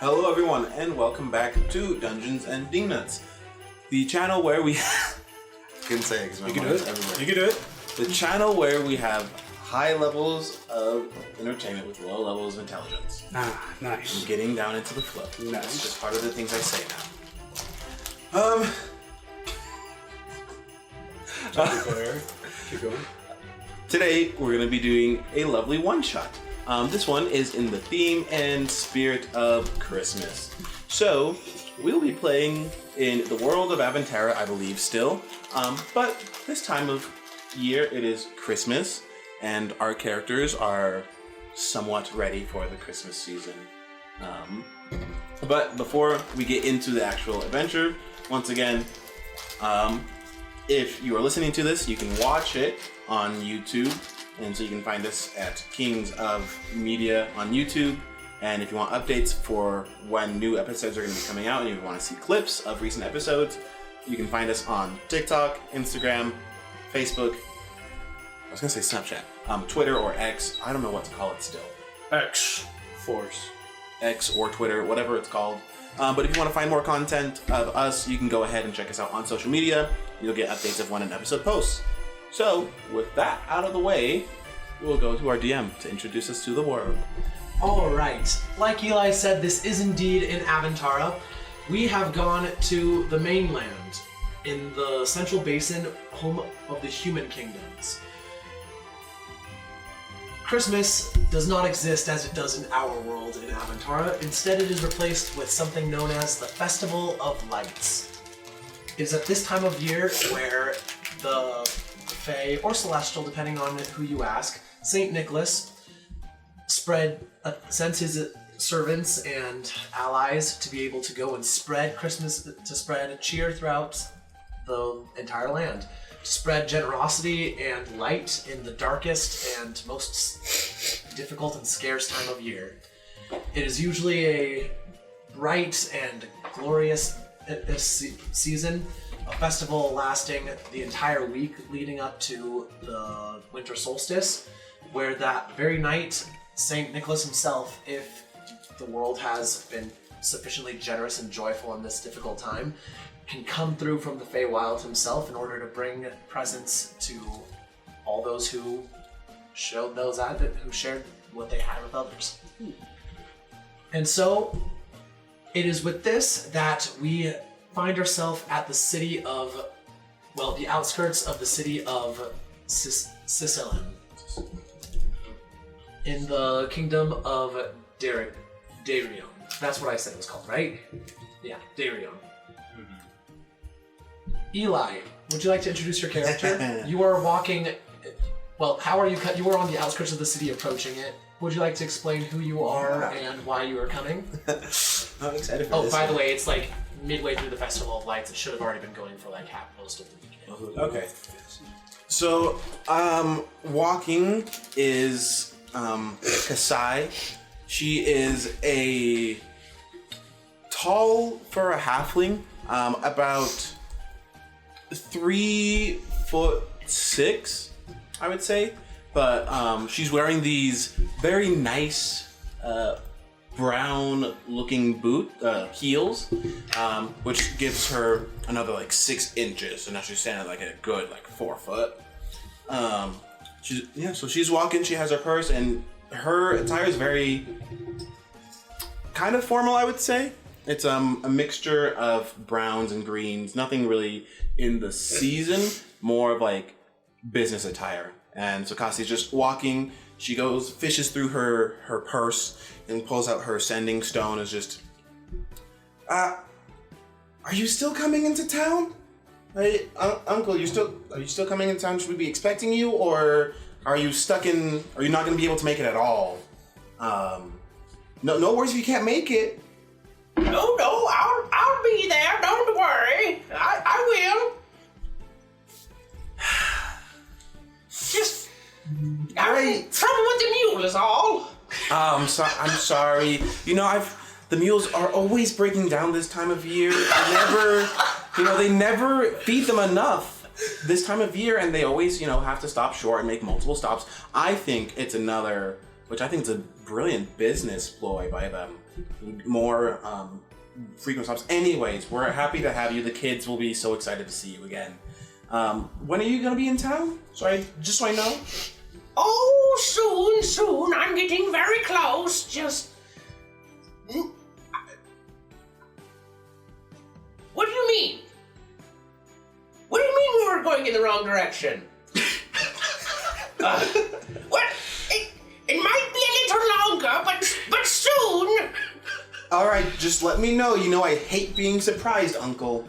Hello everyone and welcome back to Dungeons and Demons, the channel where we couldn't say it because my mind is everywhere. You can do it. The channel where we have high levels of entertainment with low levels of intelligence. Ah, nice. I'm getting down into the flow. Nice. That's just part of the things I say now. Keep going. Today we're going to be doing a lovely one-shot. This one is in the theme and spirit of Christmas. So, we'll be playing in the world of Aventara, I believe, still. But this time of year, it is Christmas, and our characters are somewhat ready for the Christmas season. But before we get into the actual adventure, once again, if you are listening to this, you can watch it on YouTube. And so you can find us at Kings of Media on YouTube. And if you want updates for when new episodes are going to be coming out and you want to see clips of recent episodes, you can find us on TikTok, Instagram, Facebook. I was going to say Snapchat, Twitter or X. I don't know what to call it still. X-Force. X or Twitter, whatever it's called. But if you want to find more content of us, you can go ahead and check us out on social media. You'll get updates of when an episode posts. So, with that out of the way, we'll go to our DM to introduce us to the world. Alright, like Eli said, this is indeed in Aventara. We have gone to the mainland, in the Central Basin, home of the human kingdoms. Christmas does not exist as it does in our world in Aventara. Instead, it is replaced with something known as the Festival of Lights. It is at this time of year where the Fae, or Celestial, depending on who you ask, Saint Nicholas sends his servants and allies to be able to go and spread Christmas, to spread cheer throughout the entire land, to spread generosity and light in the darkest and most difficult and scarce time of year. It is usually a bright and glorious season, a festival lasting the entire week leading up to the winter solstice, where that very night, Saint Nicholas himself, if the world has been sufficiently generous and joyful in this difficult time, can come through from the Feywild himself in order to bring presents to all those who showed those who shared what they had with others. And so, it is with this that we find ourselves at the city of, well, the outskirts of the city of Sicilin, in the kingdom of Daerion. That's what I said it was called, right? Yeah, Daerion. Eli, would you like to introduce your character? You are walking, well, how are you, you are on the outskirts of the city approaching it. Would you like to explain who you are and why you are coming? I'm excited for this. By the way, it's like midway through the Festival of Lights. It should have already been going for like most of the weekend. Okay. So, walking is Kasai. She is a tall for a halfling, about 3'6", I would say. But she's wearing these very nice brown-looking heels, which gives her another like 6 inches. So now she's standing like at a good like 4 foot. So she's walking. She has her purse, and her attire is very kind of formal, I would say. It's a mixture of browns and greens. Nothing really in the season. More of like business attire. And so Cassie's just walking. She fishes through her purse and pulls out her sending stone. Is just, are you still coming into town? Hey, Uncle, are you still coming into town? Should we be expecting you, or are you not going to be able to make it at all? No worries if you can't make it. No, I'll be there. Don't worry. I will. Just trouble with the mule is all. I'm sorry. You know, the mules are always breaking down this time of year. They never feed them enough this time of year, and they always, have to stop short and make multiple stops. I think it's another which I think is a brilliant business ploy by them. More frequent stops. Anyways, we're happy to have you. The kids will be so excited to see you again. When are you gonna be in town? So I know. Oh, soon. I'm getting very close. Just. What do you mean? What do you mean we were going in the wrong direction? What? It might be a little longer, but soon. All right, just let me know. You know I hate being surprised, Uncle.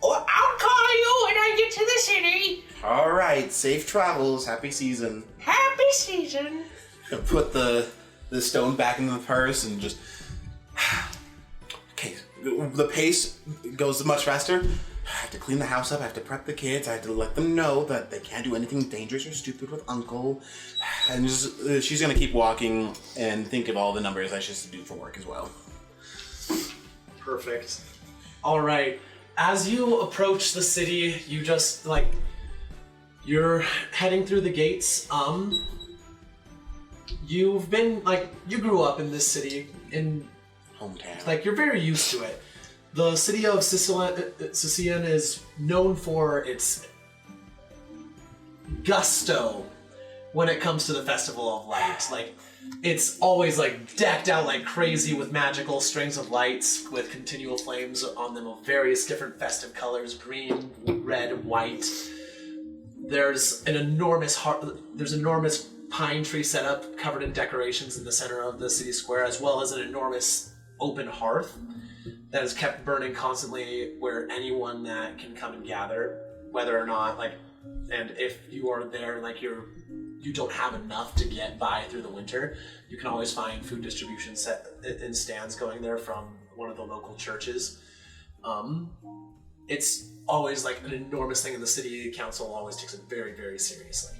Or I'll call you when I get to the city. All right, safe travels. Happy season. Happy season. Put the stone back in the purse and just. Okay, the pace goes much faster. I have to clean the house up. I have to prep the kids. I have to let them know that they can't do anything dangerous or stupid with Uncle. And just, she's gonna keep walking and think of all the numbers I should do for work as well. Perfect. All right. As you approach the city, you just you're heading through the gates. You've been you grew up in this city in Hometown. you're very used to it. The city of Sicilian is known for its gusto when it comes to the Festival of Light. It's always decked out like crazy with magical strings of lights with continual flames on them of various different festive colors: green, red, white. There's an enormous pine tree set up covered in decorations in the center of the city square, as well as an enormous open hearth that is kept burning constantly where anyone that can come and gather, whether or not and if you are there you don't have enough to get by through the winter, you can always find food distribution set in stands going there from one of the local churches. It's always an enormous thing, and the city council always takes it very, very seriously.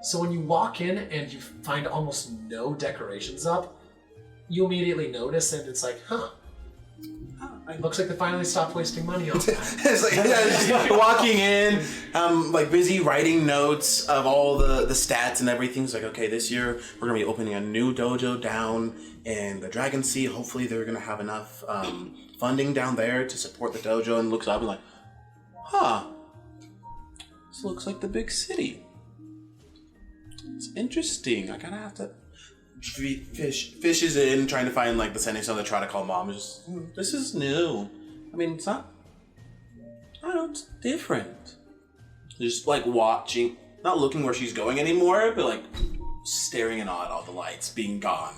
So when you walk in and you find almost no decorations up, you immediately notice, and it's it looks like they finally stopped wasting money on that. It's just walking in, busy writing notes of all the stats and everything. It's okay, this year we're gonna be opening a new dojo down in the Dragon Sea. Hopefully they're gonna have enough funding down there to support the dojo. And looks up and this looks like the big city. It's interesting. I kind of have to. Fishes in, trying to find the sending stone to try to call mom. This is new. I mean, it's not. I don't know, it's different. Just watching, not looking where she's going anymore, but staring in awe at all the lights being gone.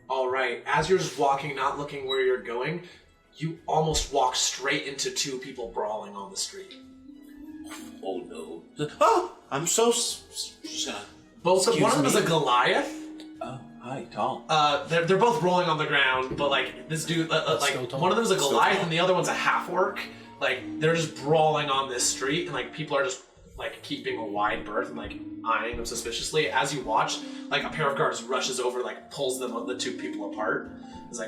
All right, as you're just walking, not looking where you're going, you almost walk straight into two people brawling on the street. Oh no! Oh, I'm so. Just gonna. One of them is a Goliath. Oh, hi, tall. They're both rolling on the ground, but this dude, one of them is a Goliath and the other one's a half-orc. They're just brawling on this street, and people are just keeping a wide berth and eyeing them suspiciously. As you watch, a pair of guards rushes over, pulls the two people apart. It's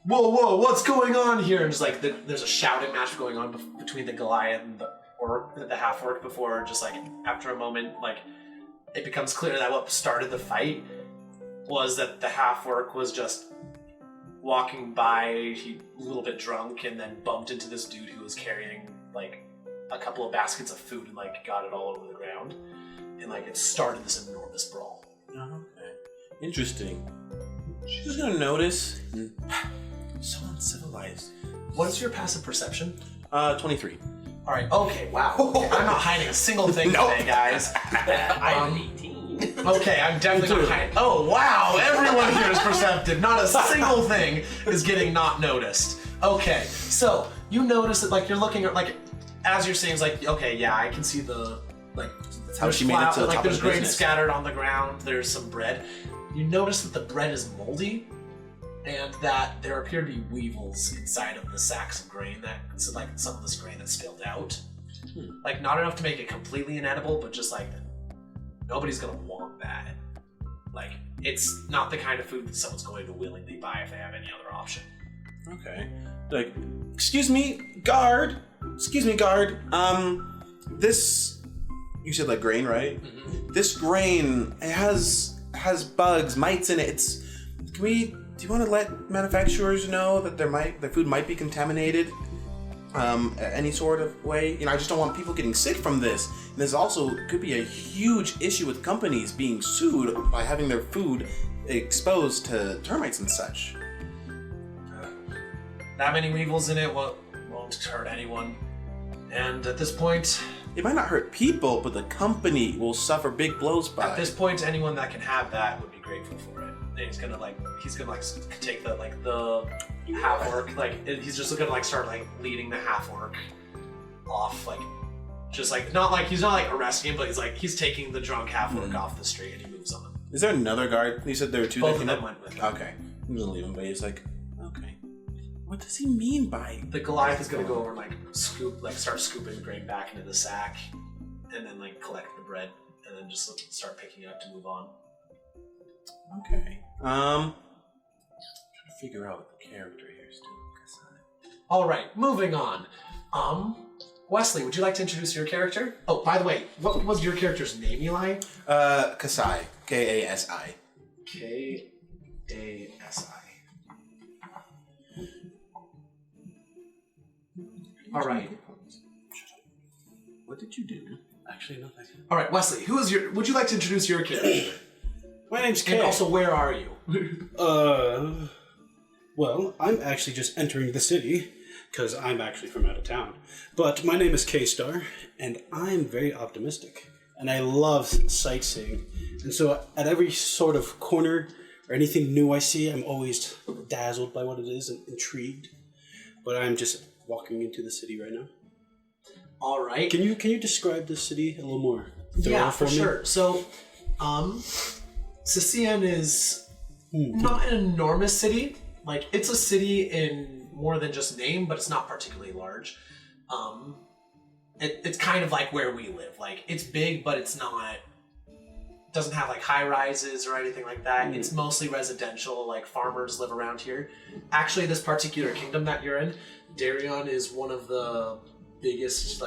whoa, what's going on here? And just there's a shouting match going on between the Goliath and the half-orc before after a moment it becomes clear that what started the fight was that the half-orc was just walking by, a little bit drunk, and then bumped into this dude who was carrying a couple of baskets of food and got it all over the ground, and it started this enormous brawl. Oh, okay, interesting. She's gonna notice. So uncivilized. What is your passive perception? 23. All right. Okay. Wow. Okay, I'm not hiding a single thing today, guys. I'm 18. Okay, I'm definitely not hiding. Oh wow! Everyone here is perceptive. Not a single thing is getting not noticed. Okay, so you notice that you're looking at as you're seeing, it's okay, yeah, I can see the That's how she made it to the top there's of the grain business. scattered on the ground. There's some bread. You notice that the bread is moldy, and that there appear to be weevils inside of the sacks of grain some of this grain that spilled out. Not enough to make it completely inedible, but just nobody's gonna want that. It's not the kind of food that someone's going to willingly buy if they have any other option. Okay. Excuse me, guard. This, you said grain, right? Mm-hmm. This grain, it has has bugs, mites in it. Do you want to let manufacturers know that their food might be contaminated? Any sort of way? I just don't want people getting sick from this. And there's also could be a huge issue with companies being sued by having their food exposed to termites and such. That many weevils in it won't hurt anyone. And at this point... It might not hurt people, but the company will suffer big blows by it. At this point, anyone that can have that would be grateful for it. And he's gonna take the half orc, he's just gonna start leading the half orc off, he's not arresting him, but he's taking the drunk half orc off the street and he moves on. Is there another guard? You said there were two. Both of them went with him. Okay, I'm gonna leave him, but he's okay. What does he mean by? The Goliath is gonna go over and start scooping the grain back into the sack, and then collect the bread, and then just start picking it up to move on. Okay. Trying to figure out the character here still. All right, moving on. Wesley, would you like to introduce your character? Oh, by the way, what was your character's name, Eli? Kasai. Kasi. Kasi. All right. What did you do? Actually, nothing. All right, Wesley, would you like to introduce your character? My name's Kay. And also, where are you? Well, I'm actually just entering the city, because I'm actually from out of town. But my name is K-Star, and I'm very optimistic. And I love sightseeing. And so at every sort of corner or anything new I see, I'm always dazzled by what it is and intrigued. But I'm just walking into the city right now. All right. Can you describe the city a little more? Yeah, for sure. So, Sicien is not an enormous city. It's a city in more than just name, but it's not particularly large. It's kind of like where we live. It's big, but it's not... doesn't have high rises or anything like that. It's mostly residential. Farmers live around here. Actually, this particular kingdom that you're in, Daerion, is one of the biggest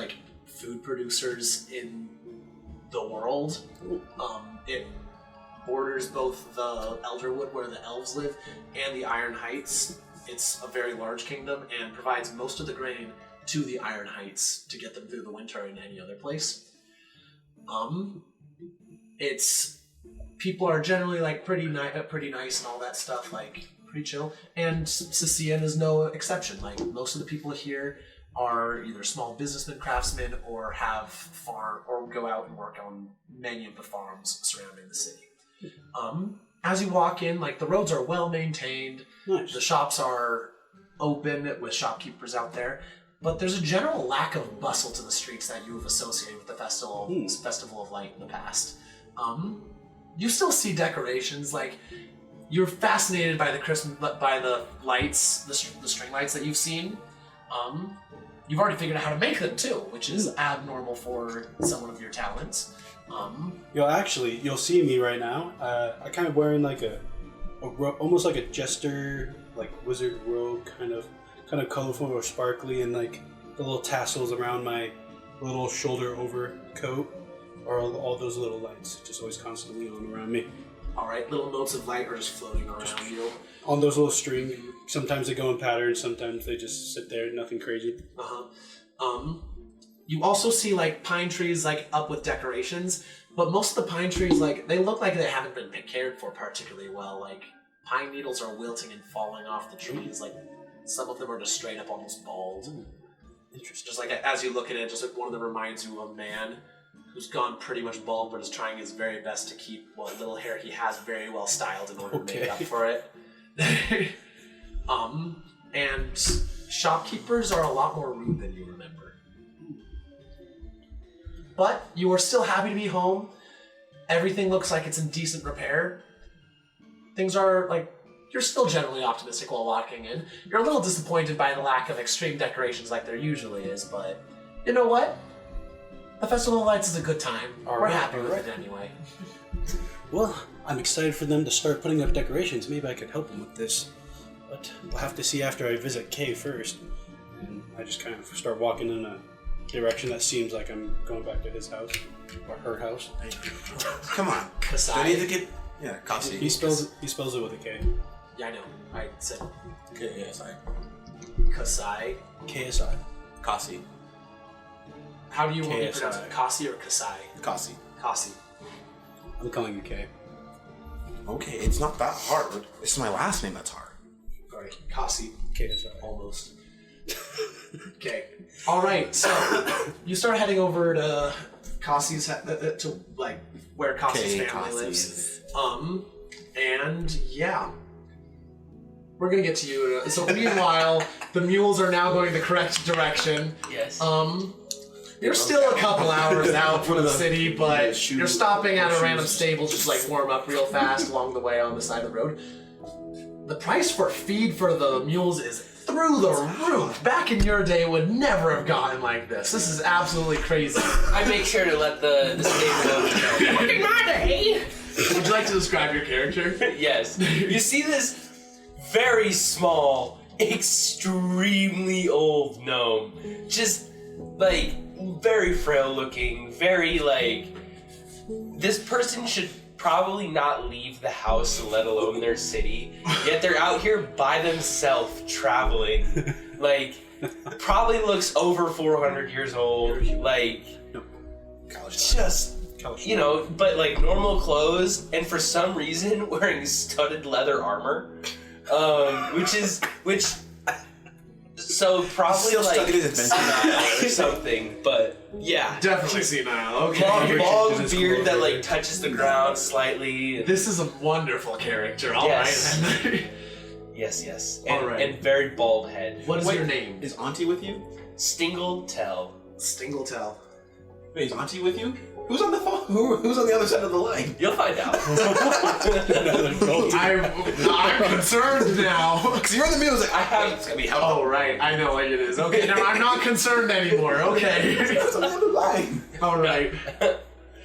food producers in the world. It borders both the Elderwood, where the elves live, and the Iron Heights. It's a very large kingdom and provides most of the grain to the Iron Heights to get them through the winter in any other place. People are generally pretty nice and all that stuff, pretty chill. And Sicien is no exception. Most of the people here are either small businessmen, craftsmen, or have farm or go out and work on many of the farms surrounding the city. As you walk in, the roads are well maintained. Nice. The shops are open with shopkeepers out there. But there's a general lack of bustle to the streets that you have associated with the Festival of Light in the past. You still see decorations. You're fascinated by the lights, the string lights that you've seen. You've already figured out how to make them too, which is abnormal for someone of your talents. Actually, you'll see me right now. I'm kind of wearing almost like a jester, wizard robe, kind of colorful or sparkly, and the little tassels around my little shoulder overcoat are all those little lights just always constantly on around me. All right, little motes of light are just floating around you. On those little string. Sometimes they go in patterns, sometimes they just sit there, nothing crazy. You also see pine trees up with decorations, but most of the pine trees they look like they haven't been cared for particularly well. Pine needles are wilting and falling off the trees. Some of them are just straight up almost bald. Interesting. Just as you look at it, just one of them reminds you of a man who's gone pretty much bald, but is trying his very best to keep what little hair he has very well styled in order to make up for it. And shopkeepers are a lot more rude than you remember. But you are still happy to be home. Everything looks like it's in decent repair. Things are you're still generally optimistic while walking in. You're a little disappointed by the lack of extreme decorations like there usually is, but you know what? The Festival of Lights is a good time. We're happy with it anyway. Well, I'm excited for them to start putting up decorations. Maybe I could help them with this. But we'll have to see after I visit Kay first. And I just kind of start walking in a direction that seems like I'm going back to his house. Or her house. Come on. Kasai. Do I need to get Yeah, Kasi. He spells it with a K. Yeah, I know. I said K-A-S-I. Kasai. KSI. Kasi. How do you want me to KSI. pronounce it? Kasi or Kasai? Kasi. Kasi. I'm calling you K. Okay, it's not that hard. It's my last name that's hard. Alright, Kasi. KSI. Almost. Okay. Alright, so you start heading over to Kasi's, to like where Kasi's family lives. And yeah. We're gonna get to you. So meanwhile, the mules are now going the correct direction. Yes. You're still a couple hours out from the city, but you're stopping at a random stable just like warm up real fast along the way on the side of the road. The price for feed for the mules is through the roof. Back in your day, would never have gotten like this. This is absolutely crazy. I make sure to let the stable owners know. Back in my day, Would you like to describe your character? Yes. You see this very small, extremely old gnome. Just, like, very frail looking, very, like... This person should probably not leave the house, let alone their city. Yet they're out here by themselves, traveling. Like, probably looks over 400 years old. Like, just... You know, but like normal clothes, and for some reason wearing studded leather armor, so probably Still like stuck in his adventure. senile or something. But yeah, Definitely senile. Okay. long beard that like touches the ground slightly. This is a wonderful character. All right. Yes. Yes, and, All right. and very bald head. What is your name? Is Auntie with you? Stingle Tell. Stingletell. Wait, is Auntie with you? Who's on the phone? Who's on the other side of the line? You'll find out. I'm concerned now. Because you're in the music. I have- It's gonna be helpful. Oh right, I know what it is. Okay, now I'm not concerned anymore. Okay. It's on the other line. All right.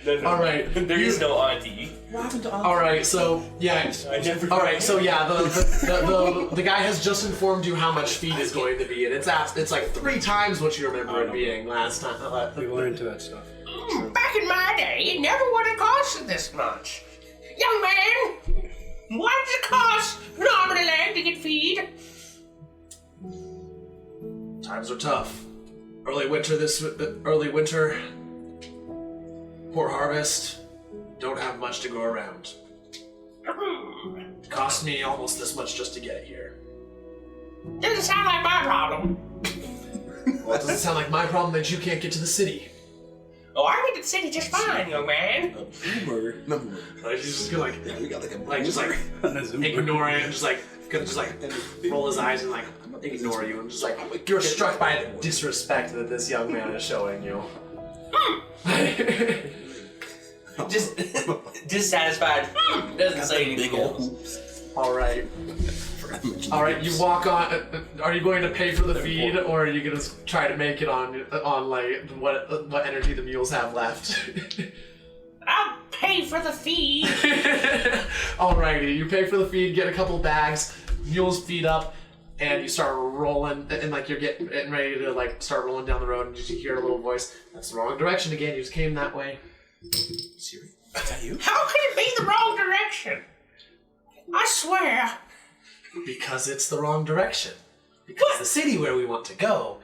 No. All right. There is no auntie. What happened to Auntie? All right. So yeah. I never. All right. So yeah, the guy has just informed you how much feed is going to be, and it's like 3 times what you remember it being last time. We were into that stuff. back in my day, it never would have costed this much. Young man, what does it cost an arm and a leg to get feed? Times are tough. Early winter. Poor harvest. Don't have much to go around. Cost me almost this much just to get here. Doesn't sound like my problem. Well, it doesn't sound like my problem that you can't get to the city. Oh, I get to the city just fine, young man. Uber. No. Like, he's just gonna Yeah, we got like a ignore it and just roll his eyes and like ignore you and just like you're struck by the disrespect that this young man is showing you. Just dissatisfied. Doesn't say anything else. All right. You walk on. Are you going to pay for the feed, or are you going to try to make it on like what energy the mules have left? I'll pay for the feed. Alrighty, you pay for the feed, get a couple bags, mules feed up, and you start rolling, and like you're getting ready to like start rolling down the road, and you hear a little voice. That's the wrong direction again. You just came that way. Siri, is that you? How could it be the wrong direction? I swear. Because it's the wrong direction. Because the city where we want to go,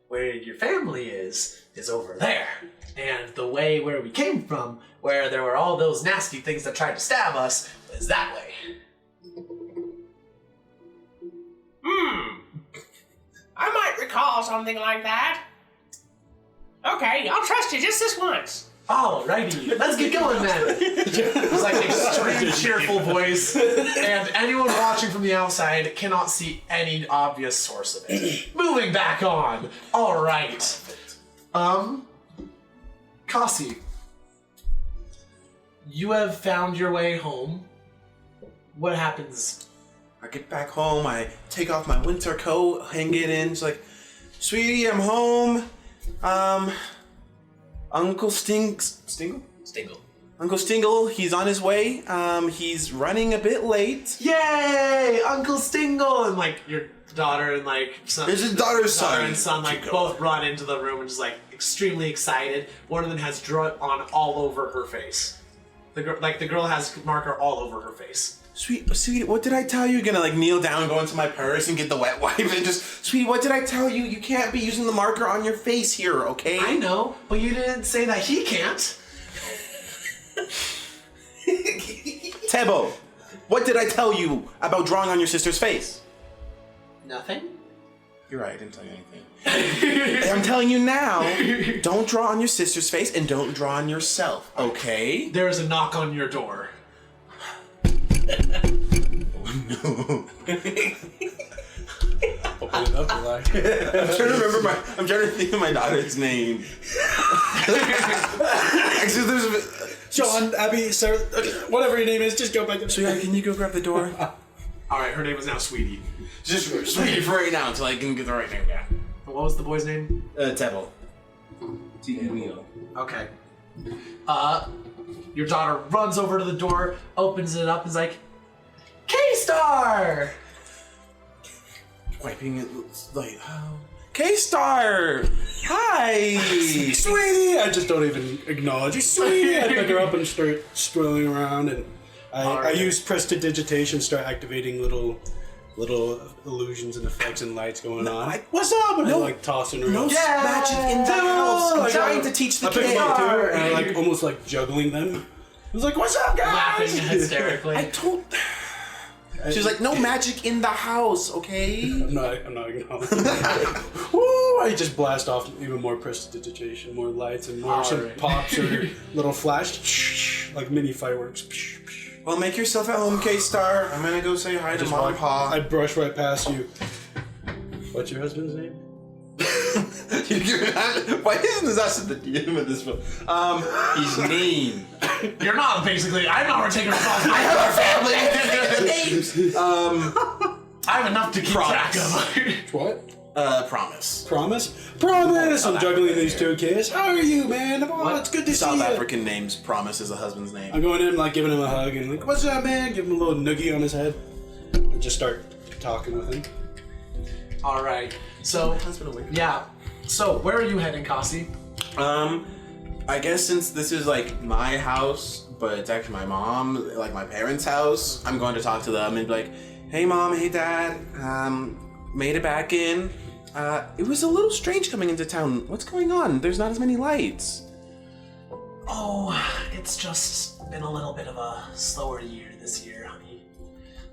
where your family is over there. And the way where we came from, where there were all those nasty things that tried to stab us, is that way. I might recall something like that. Okay, I'll trust you just this once. Alrighty, let's get going then. It's like extreme cheerful voice, and anyone watching from the outside cannot see any obvious source of it. Moving back on. Alright. Kasi, you have found your way home. What happens? I get back home, I take off my winter coat, hang it in. It's like, sweetie, I'm home. Uncle Stingle? Uncle Stingle, he's on his way. He's running a bit late. Yay! Uncle Stingle! And like your daughter and like son. There's his daughter's son. And son like both run into the room and just like extremely excited. One of them has drip on all over her face. the girl has marker all over her face. Sweetie, what did I tell you? You're gonna like kneel down, go into my purse, and get the wet wipe, and just, sweetie, what did I tell you? You can't be using the marker on your face here, okay? I know, but you didn't say that he can't. Tebo, what did I tell you about drawing on your sister's face? Nothing. You're right, I didn't tell you anything. I'm telling you now, don't draw on your sister's face and don't draw on yourself, okay? There's a knock on your door. No. Open it up, Eli. I'm trying to think of my daughter's name. Actually, there's John, Abby, Sarah, whatever your name is, just go back to. So yeah, can you go grab the door? All right, her name is now Sweetie. Just Sweetie for right now until I can get the right name. Yeah. What was the boy's name? Tebo. T-E-B-O. Okay. Your daughter runs over to the door, opens it up, and is like, K-Star! Wiping it like, oh. K-Star! Hi! Sweetie! I just don't even acknowledge you. Sweetie! I pick her up and start strolling around, and I use prestidigitation, start activating little illusions and effects and lights going on. Like, what's up? And I like tossing her. No magic in the house. I'm trying to teach the I pick them up kids. too, and I like almost like juggling them. I was like, what's up, guys? Laughing hysterically. I told. She's like, no magic in the house, okay? I'm not acknowledging. Woo! I just blast off even more prestidigitation, more lights, and more some pops or little flash, like mini fireworks. Well, make yourself at home, K-Star. I'm gonna go say hi to Mom and Pa. I brush right past you. What's your husband's name? Why isn't this at the DM of this film? His name. You're not, basically. I'm not taking responsibility. I have a family. Names. I have enough to keep track of. What? Promise. Promise! I'm juggling these two kids. How are you, man? Oh, it's good to see South you. African names. Promise is a husband's name. I'm going in, like, giving him a hug, and like, what's up, man? Give him a little noogie on his head. And just start talking with him. All right. So, yeah. So, where are you heading, Kasi? I guess since this is like my house, but it's actually my mom, like my parents' house, I'm going to talk to them and be like, hey mom, hey dad, made it back in. It was a little strange coming into town. What's going on? There's not as many lights. Oh, it's just been a little bit of a slower year this year, honey.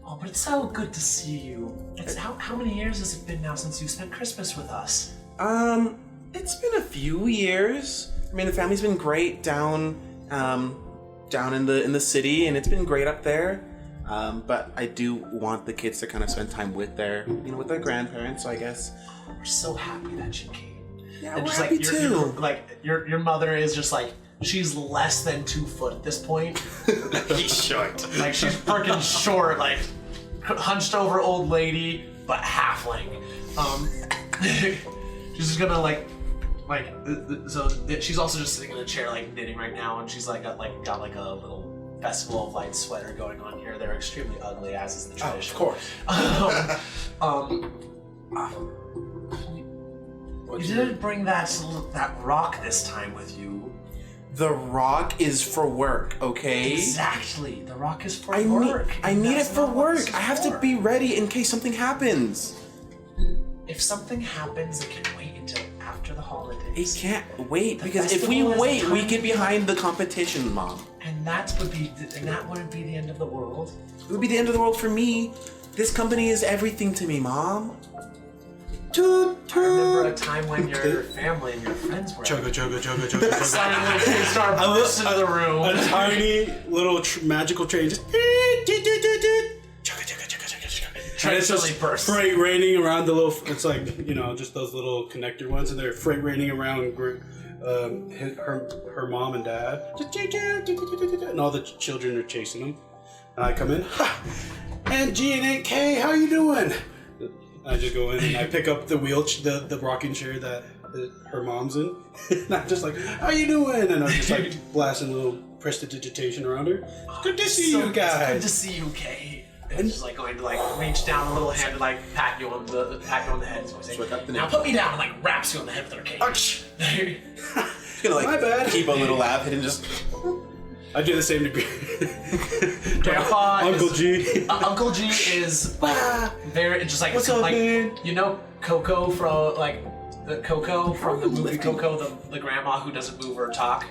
Oh, but it's so good to see you. It's how many years has it been now since you spent Christmas with us? It's been a few years. I mean, the family's been great down in the city, and it's been great up there. But I do want the kids to kind of spend time with their grandparents. So I guess we're so happy that you came. Yeah, and we're just happy like too. Your mother is just like, she's less than 2 foot at this point. He's short. Like she's freaking short, like hunched over old lady, but halfling. She's just gonna so she's also just sitting in a chair like knitting right now, and she's got like a little Festival of Lights sweater going on here. They're extremely ugly, as is the tradition. Oh, of course. You didn't bring that rock this time with you. The rock is for work, okay? Exactly. The rock is for work. I need it for work. I have to be ready in case something happens. If something happens, it can wait until after the holidays. It can't wait, because if we wait, we get behind the competition, Mom. And that wouldn't be the end of the world. It would be the end of the world for me. This company is everything to me, Mom. I remember a time when your family and your friends were. Chugga. Suddenly, they start bursting into the room. A tiny little magical train just. And it's just freight raining around the little. It's like, just those little connector ones, and they're freight raining around her mom and dad. And all the children are chasing them. And I come in. And G and 8K, how you doing? I just go in and I pick up the the rocking chair that her mom's in. And I'm just like, how you doing? And I'm just like blasting a little prestidigitation around her. Good to see you guys. It's good to see you, Kay. And just going to reach down a little hand and pat you on the head. So I say, now put me down, and wraps you on the head with her cane. She's gonna My bad. keep a little laugh and just. I do the same degree. Grandpa Uncle is, G. Uncle G is like very just like What's up, like man? you know Coco from like the Coco from the movie Coco, the grandma who doesn't move or talk.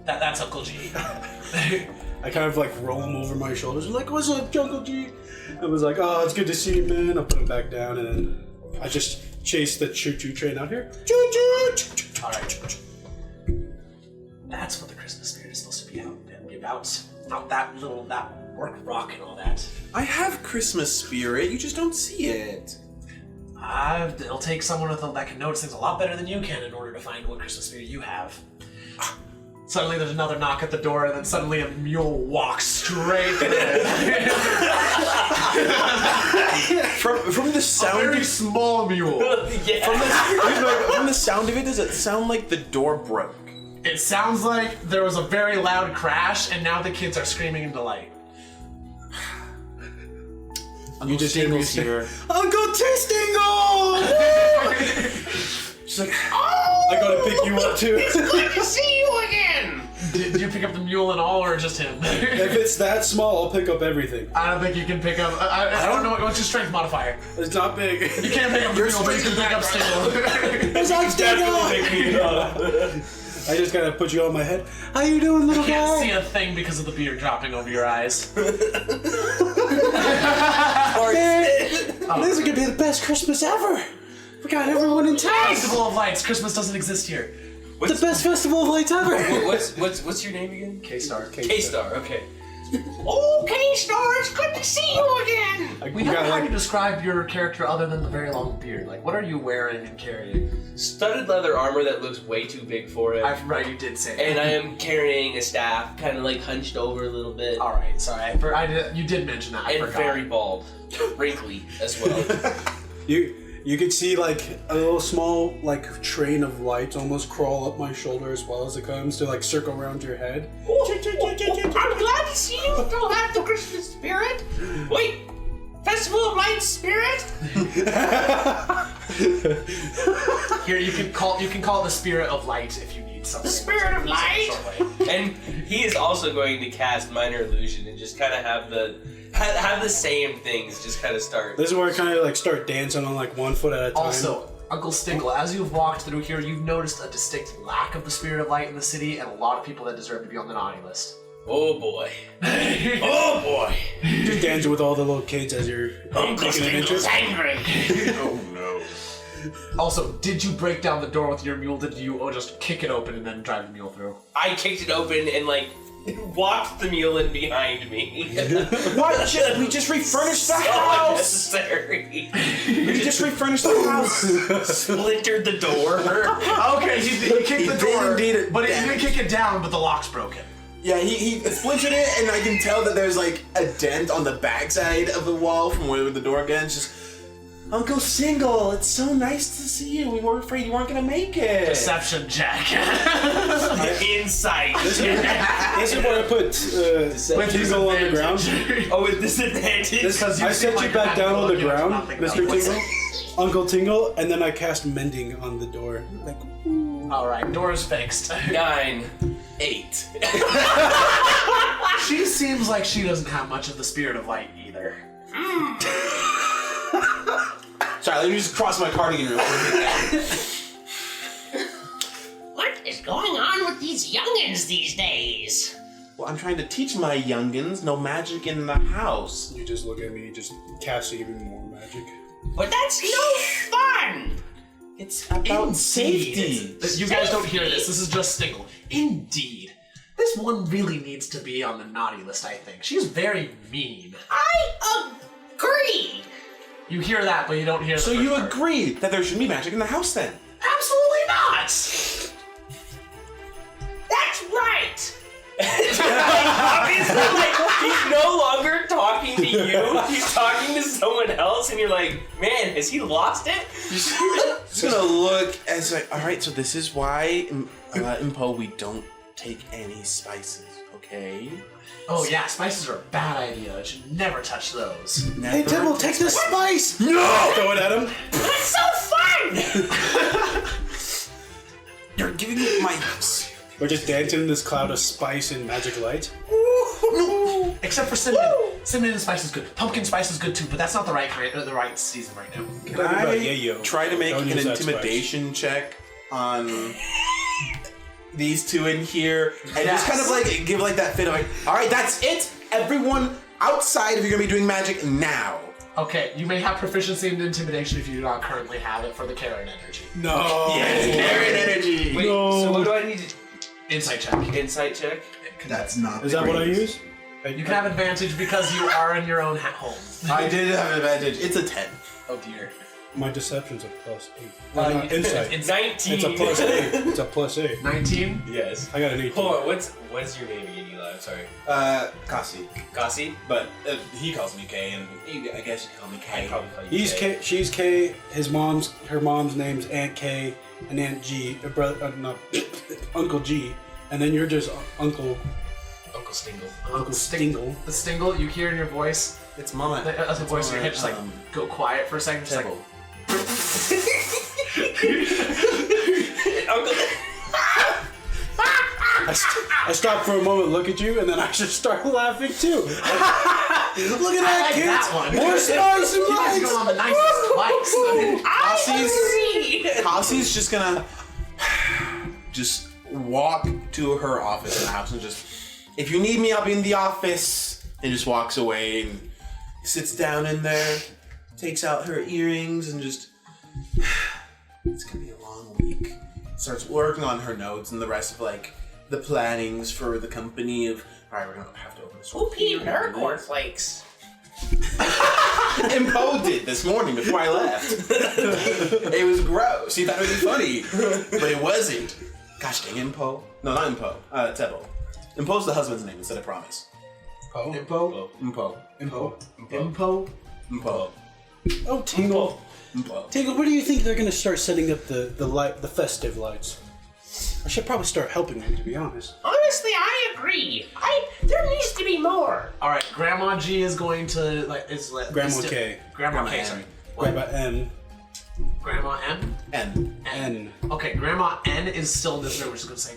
That's Uncle G. I kind of like roll him over my shoulders. I'm like, what's up, Uncle G? I was like, oh, it's good to see you, man. I'll put him back down, and then I just chase the choo-choo train out here. Choo-choo! All right. That's what the Christmas spirit is supposed to be about. Not that work rock and all that. I have Christmas spirit. You just don't see it. It'll take someone that can notice things a lot better than you can in order to find what Christmas spirit you have. Suddenly there's another knock at the door, and then suddenly a mule walks straight in. From the A sound, very small mule. from the sound of it, does it sound like the door broke? It sounds like there was a very loud crash, and now the kids are screaming in delight. You just hear me say, here. Uncle Tistingle! She's like, I gotta pick you up too. Good to see you again. Did you pick up the mule and all, or just him? If it's that small, I'll pick up everything. I don't think you can pick up. I don't know what's your strength modifier. It's not big. You can't pick up the mule, but you can pick up Stingle. It's like Stingle! I just gotta put you on my head. How you doing, little You can't guy? see a thing because of the beard dropping over your eyes. This is gonna be the best Christmas ever. We got everyone in town. Festival of Lights. Christmas doesn't exist here. The best festival of lights ever. What's your name again? K-Star. K-Star. Okay. Okay, Star, it's good to see you again. We don't know how you describe your character other than the very long beard. Like, what are you wearing and carrying? Studded leather armor that looks way too big for it. Right, you did say that. And I am carrying a staff, kind of like hunched over a little bit. All right, sorry. You did mention that. I And forgot. very bald, wrinkly as well. You could see like a little small like train of lights almost crawl up my shoulder as well as it comes to like circle around your head. I'm glad to see you still have the Christmas spirit. Wait, Festival of Lights spirit? Here, you can call it the Spirit of Light if you need something. The Spirit of Light? And he is also going to cast Minor Illusion and just kind of have the same things just kind of start. This is where I kind of like start dancing on like one foot at a time. Also, Uncle Stingle, as you've walked through here, you've noticed a distinct lack of the Spirit of Light in the city, and a lot of people that deserve to be on the naughty list. Oh boy. Oh boy. Just dancing with all the little kids as you're Uncle taking an Stingle's interest. angry. oh no. Also, did you break down the door with your mule? Did you just kick it open and then drive the mule through? I kicked it open and like walked the mule in behind me. What? We just refurnished the So house. unnecessary. We just refurnished the house. Splintered the door. Okay, he kicked the did door, indeed but he didn't kick it down, but the lock's broken. Yeah, he splintered it, and I can tell that there's like a dent on the backside of the wall from where the door against. Just Uncle Single, it's so nice to see you. We were afraid you weren't gonna make it. Deception check. Insight. This is where I put Tingle on the ground. Oh, with disadvantage. I set you back down on the ground, Mr. Tingle, Uncle Tingle, and then I cast Mending on the door. Like, Alright, door's fixed. 9, 8. She seems like she doesn't have much of the Spirit of Light either. Sorry, let me just cross my cardigan real quick. What is going on with these youngins these days? Well, I'm trying to teach my youngins no magic in the house. you just look at me, just casting even more magic. But that's no fun. It's about safety. You guys don't hear this. This is just Stingle. Indeed. This one really needs to be on the naughty list, I think. She's very mean. I agree. You hear that, but you don't hear the So first you part. agree that there should be magic in the house then? Absolutely not! That's right. Obviously, like, he's no longer talking to you. He's talking to someone else, and you're like, man, has he lost it? Just gonna look as like, all right. So this is why in Poe we don't take any spices, okay? Oh yeah, spices are a bad idea. I should never touch those. Never Hey, Tingle, take this spice! No! Throw it at him. That's so fun. You're giving me my We're just dancing in this cloud of spice and magic light. No, except for cinnamon. Cinnamon and spice is good. Pumpkin spice is good too, but that's not the right kind, the right season right now. Can I try to make Don't an use that intimidation check on these two in here, and just kind of like give like that fit of like, all right, that's it. Everyone outside, if you're gonna be doing magic now. Okay, you may have proficiency in intimidation if you do not currently have it for the Karen energy. No. Yes, Karen energy. Wait, so what do I need to Insight check. insight check? That's not. Is that what I use? You can have advantage because you are in your own home. I did have an advantage. It's a 10. Oh dear. My deception's a +8. Insight. It's 19. It's a +8. It's a +8. 19? Yes. I got an 18. Hold on, what's your name again, Eli? I'm sorry. Kasi. Kasi? But he calls me K, and I guess you can call me K. I'd probably call you He's K. She's K. Her mom's name's Aunt K and Aunt G. Not Uncle G. And then you're just Uncle Uncle Stingle. Stingle. The Stingle, you hear in your voice, It's Mama. as a voice in your head, just like go quiet for a second, just like. Table. Uncle. I stop for a moment, look at you, and then I just start laughing too. Look at that, like kids! that one. More spice and You guys lights! go on the nicest twice. Cassie's just gonna just walk to her office in the house and just, if you need me, I'll be in the office. And just walks away and sits down in there, takes out her earrings and just, it's gonna be a long week. Starts working on her notes and the rest of like the plannings for the company of, all right, we're gonna have to open this Who peed her cornflakes? Impo did this morning before I left. It was gross. He thought it would be funny, but it wasn't. Gosh dang, Impo. No, not Impo. Tebo. Impo's the husband's name instead of Promise. Impo? Impo. Impo? Impo. Oh, Tingle. Impo. Tingle, where do you think they're gonna start setting up the festive lights? I should probably start helping them, to be honest. Honestly, I agree. There needs to be more. Alright, Grandma G is going to, Grandma K. Grandma K, N. sorry. Grandma N. Grandma M? N. N. Okay, Grandma N is still in this room. She's going to say,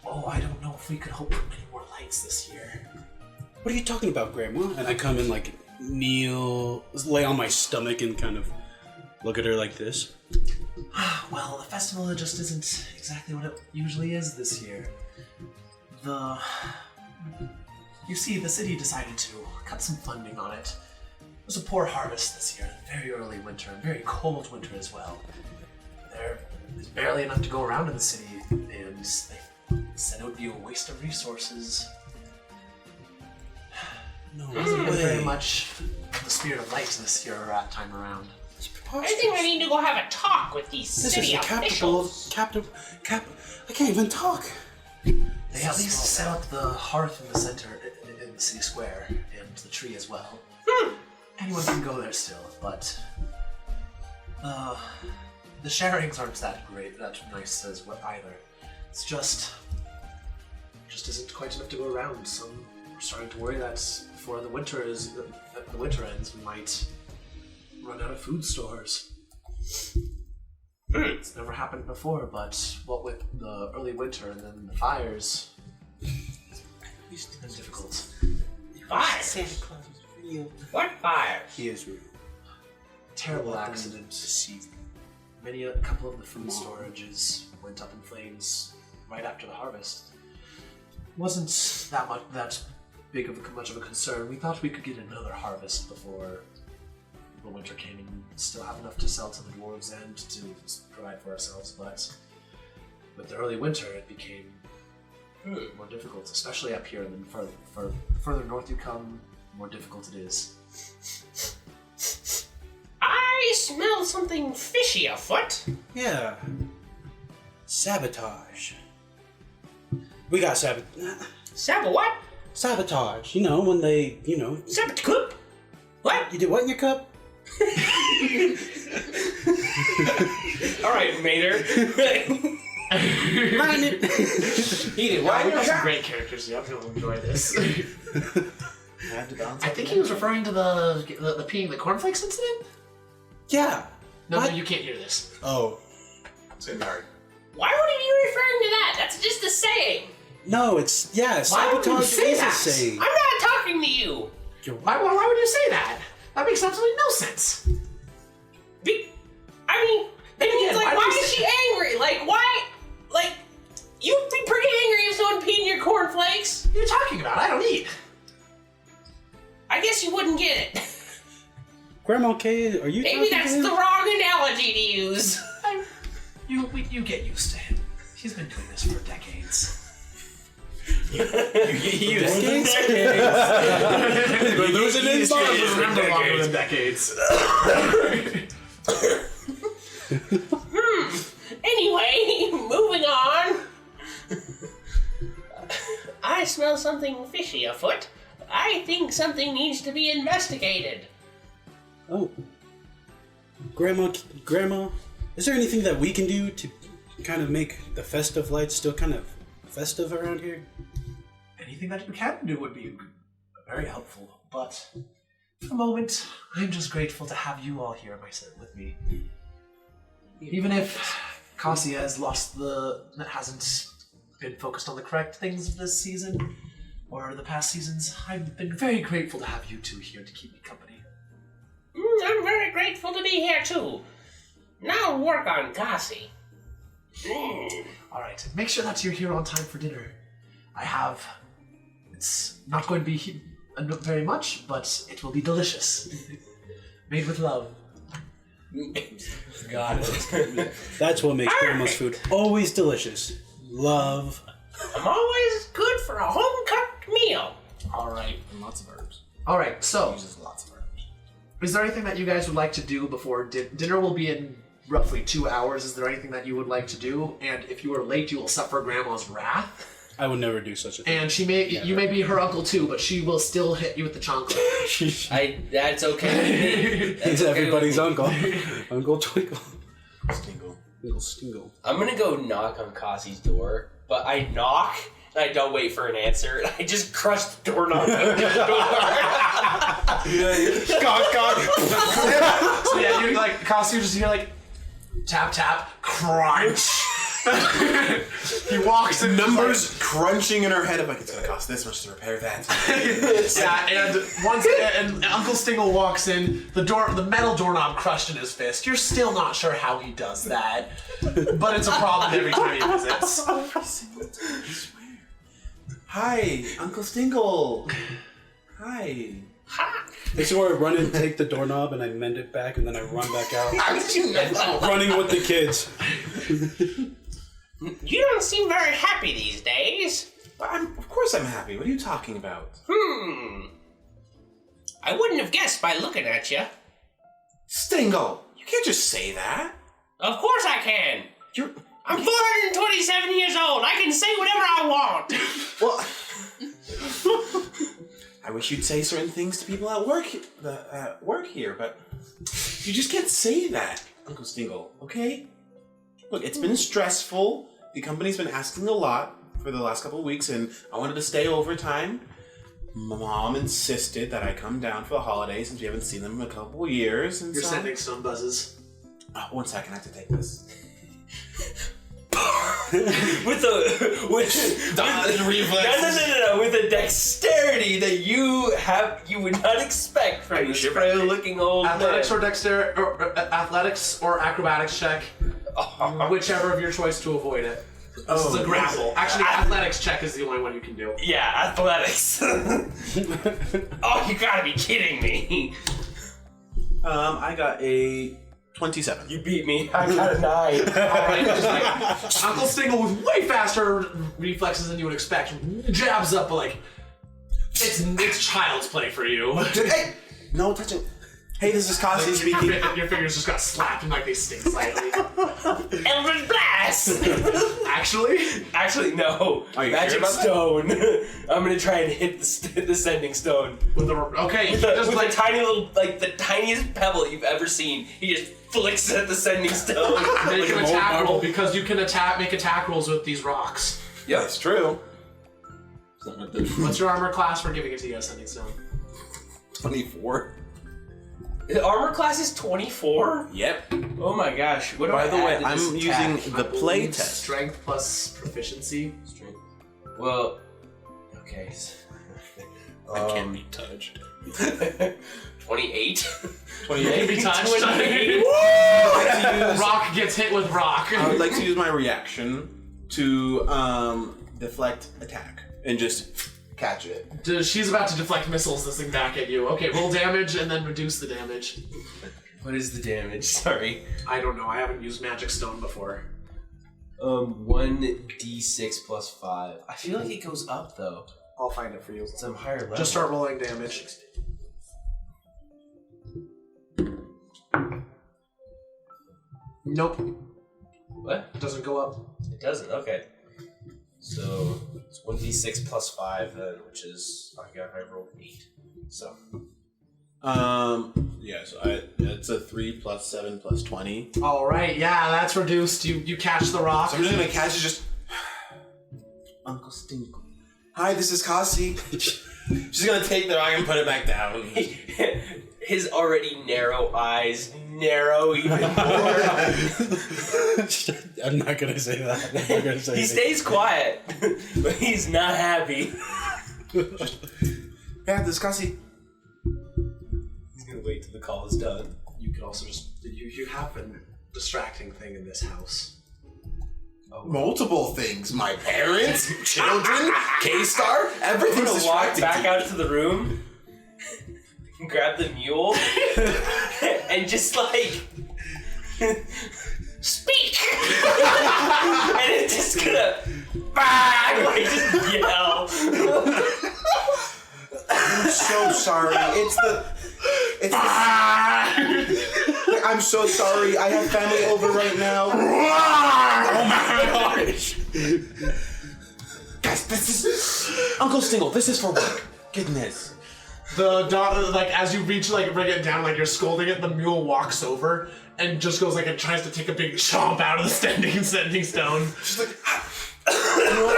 oh, I don't know if we could hope for many more lights this year. What are you talking about, Grandma? And I come in like kneel, lay on my stomach and kind of look at her like this. Well, the festival just isn't exactly what it usually is this year. You see, the city decided to cut some funding on it. It was a poor harvest this year, very early winter, and very cold winter as well. There's barely enough to go around in the city, and they said it would be a waste of resources. No It wasn't way. very much the spirit of light this year time around. It's I preposterous. think we need to go have a talk with these This is city the capital officials. I can't even talk. They at least set up the hearth in the center, in the city square, and the tree as well. Anyone can go there still, but the sharings aren't that great, that nice as well either. It's just isn't quite enough to go around. So we're starting to worry that before the winter ends, we might run out of food stores. It's never happened before, but what with the early winter and then the fires, it's been difficult. Fire? Santa Claus is real. What fire? He is real. Terrible Let them accident. deceive them. A couple of the food storages went up in flames right after the harvest. Wasn't that big of much of a concern. We thought we could get another harvest before the winter came and still have enough to sell to the dwarves and to provide for ourselves, but with the early winter it became more difficult, especially up here, and then further north you come, the more difficult it is. I smell something fishy afoot. Yeah. Sabotage. We got Saba what? sabotage. You know, when they, Saba cook? What? you did what in your cup? All right, Mater. Mind it. Eat it. Wow, we got some great characters. Yeah, I'm gonna enjoy this. I think he was referring to the peeing the cornflakes incident. Yeah. No, What? you can't hear this. Oh. Say Mary. Why would he be referring to that. That's just a saying. No, it's Why would you sabotage say is a that? saying. I'm not talking to you. Why would you say that? That makes absolutely no sense. I mean, that means, like, why is she angry? Like, why? Like, you'd be pretty angry if someone peed in your cornflakes. What are you talking about? I don't eat. I guess you wouldn't get it. Grandma Kay, are you Maybe talking that's to the him? wrong analogy to use. You get used to him. He's been doing this for decades. You We're losing his mind. Remember longer than decades. Anyway, moving on. I smell something fishy afoot. I think something needs to be investigated. Oh. Grandma, is there anything that we can do to kind of make the festive lights still kind of festive around here? Anything that you can do would be very helpful, but for the moment, I'm just grateful to have you all here with me. Even if Cassia hasn't been focused on the correct things this season, or the past seasons, I've been very grateful to have you two here to keep me company. I'm very grateful to be here too. Now work on Cassie. Alright, make sure that you're here on time for dinner. It's not going to be very much, but it will be delicious. Made with love. Got it. That's what makes Grandma's food always delicious. Love. I'm always good for a home-cooked meal. Alright. And lots of herbs. Alright, so, Uses lots of herbs. is there anything that you guys would like to do before dinner will be in roughly 2 hours? Is there anything that you would like to do? And if you are late, you will suffer Grandma's wrath. I would never do such a thing. And you may be her uncle too, but she will still hit you with the chancla. That's okay. He's everybody's uncle. Uncle Twinkle. Stingle. Uncle Stingle. I'm gonna go knock on Cassie's door, but I knock and I don't wait for an answer. I just crush the doorknob of the door. So yeah, you like Cassia, you just hear like tap tap crunch. He walks in Numbers crunching in her head of like, it's gonna cost this much to repair that. and Uncle Stingle walks in, the metal doorknob crushed in his fist. You're still not sure how he does that, but it's a problem every time he visits. Every single time, I swear. Hi, Uncle Stingle. Hi. This is where I run and take the doorknob and I mend it back and then I run back out. How did you know? Running with the kids. You don't seem very happy these days. Of course I'm happy. What are you talking about? I wouldn't have guessed by looking at you. Stingle, you can't just say that. Of course I can. I'm 427 years old. I can say whatever I want. Well, I wish you'd say certain things to people at work here, but you just can't say that, Uncle Stingle, okay? Look, it's been stressful. The company's been asking a lot for the last couple of weeks, and I wanted to stay overtime. My mom insisted that I come down for the holidays since we haven't seen them in a couple of years. And You're so... sending some buzzes. Oh, 1 second, I have to take this. with a dexterity that you would not expect from a frail-looking old Athletics man. or athletics or acrobatics check, whichever of your choice to avoid it. This is a grapple. Actually, athletics check is the only one you can do. Yeah, athletics. Oh, you gotta be kidding me. I got a 27. You beat me. I got a 9. Alright, just like Uncle Stingle with way faster reflexes than you would expect, jabs up, but like it's child's play for you. Hey! No touching. Hey, this is Cassie speaking. Your fingers just got slapped and like they sting slightly. Eldritch Blast! Actually, no. Are you Magic sure stone. I'm gonna try and hit the sending stone with a tiny little, like the tiniest pebble you've ever seen. He just flicks at the sending stone. Make an attack roll because you can make attack rolls with these rocks. Yeah, that's true. What's your armor class? We're giving it to you, sending stone. 24. The armor class is 24? Yep. Oh my gosh. What do By I the add way, to I'm this using attack? the play test. Strength plus proficiency. Strength. Well, okay. I can't be touched. 28? 28. Be touched. 28? Rock gets hit with rock. I would like to use my reaction to deflect attack and just catch it. She's about to deflect missiles this thing back at you. Okay, roll damage and then reduce the damage. What is the damage? Sorry. I don't know. I haven't used Magic Stone before. 1d6 plus 5. I feel like it goes up though. I'll find it for you. Some higher level. Just start rolling damage. Nope. What? It doesn't go up. It doesn't. Okay. So it's 1d6 plus 5 then, which is I rolled 8. So yeah, so it's a 3 plus 7 plus 20. All right. Yeah, that's reduced. You catch the rock. So I'm just gonna catch it. Just Uncle Stinkle. Hi, this is Cassie. She's gonna take the rock and put it back down. his already narrow eyes narrow even more. I'm not gonna say that. I'm not gonna say He stays quiet, but he's not happy. Yeah, this is Cassie. He's gonna wait till the call is done. You could also just you have a distracting thing in this house. Multiple things. My parents, children, K-Star, everything's I'm gonna walk distracting. back out to the room, grab the mule, and just like Speak! and it's just gonna like just yell. I'm so sorry. It's the I'm so sorry. I have family over right now. Oh my gosh. Guys, this is Uncle Stingle. This is for work. Goodness. The dog, like as you reach, like bring it down, like you're scolding it. The mule walks over and just goes like and tries to take a big chomp out of the sending stone. She's like, you know what?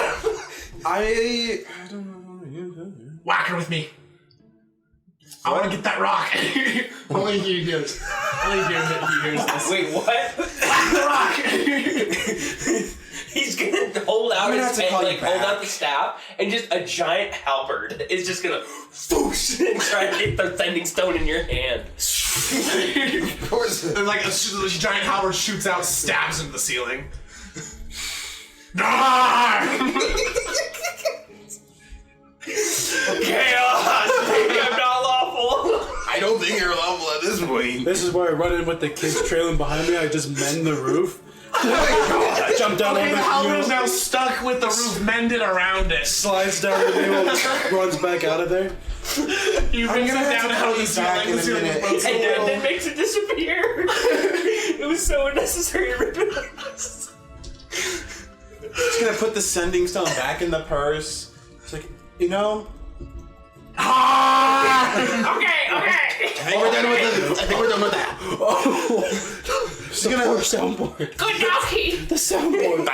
I don't know. Whack her with me. I want to get that rock. Only he hears. Only he hears this. Wait, what? The rock. He's gonna hold out I'm gonna his have to hand, call you like hold back. out the staff, and just a giant halberd is just gonna whoosh and try to get the sending stone in your hand. Of course. And like a giant halberd shoots out, stabs into the ceiling. Chaos! Maybe I'm not lawful. I don't think you're lawful at this point. This is where I run in with the kids trailing behind me. I just mend the roof. I jump down Okay, on the the halberd is mule, now stuck with the roof mended around it. slides down the mule, runs back out of there. You bring it gonna have down to out call of the you back ceiling. in The a ceiling minute. is And broken. then makes it disappear. It was so unnecessary to rip it up. Just gonna put the sending stone back in the purse. It's like, you know, Okay, okay. I think we're done with that. She's gonna soundboard. Good jockey. The soundboard.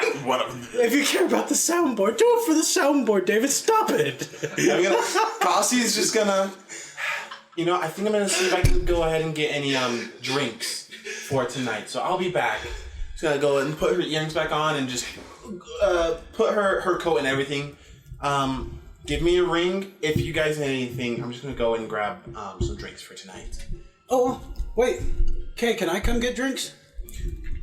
If you care about the soundboard, do it for the soundboard, David. Stop it. Cassie's just gonna, you know, I think I'm gonna see if I can go ahead and get any drinks for tonight. So I'll be back. She's gonna go and put her earrings back on and just put her coat and everything. Give me a ring if you guys need anything. I'm just gonna go and grab some drinks for tonight. Oh, wait. Kay, can I come get drinks?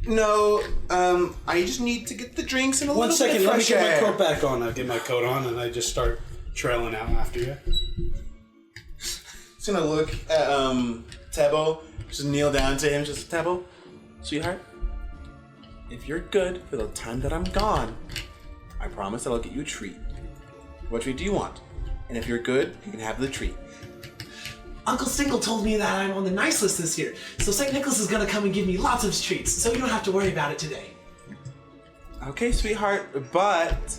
No, I just need to get the drinks and a One little second, bit of let me fresh get my air. coat back on. I get my coat on and I just start trailing out after you. Just gonna look at Tebo, just kneel down to him, just Tebo, sweetheart, if you're good for the time that I'm gone, I promise that I'll get you a treat. What treat do you want? And if you're good, you can have the treat. Uncle Stingle told me that I'm on the nice list this year, so St. Nicholas is gonna come and give me lots of treats, so you don't have to worry about it today. Okay, sweetheart, but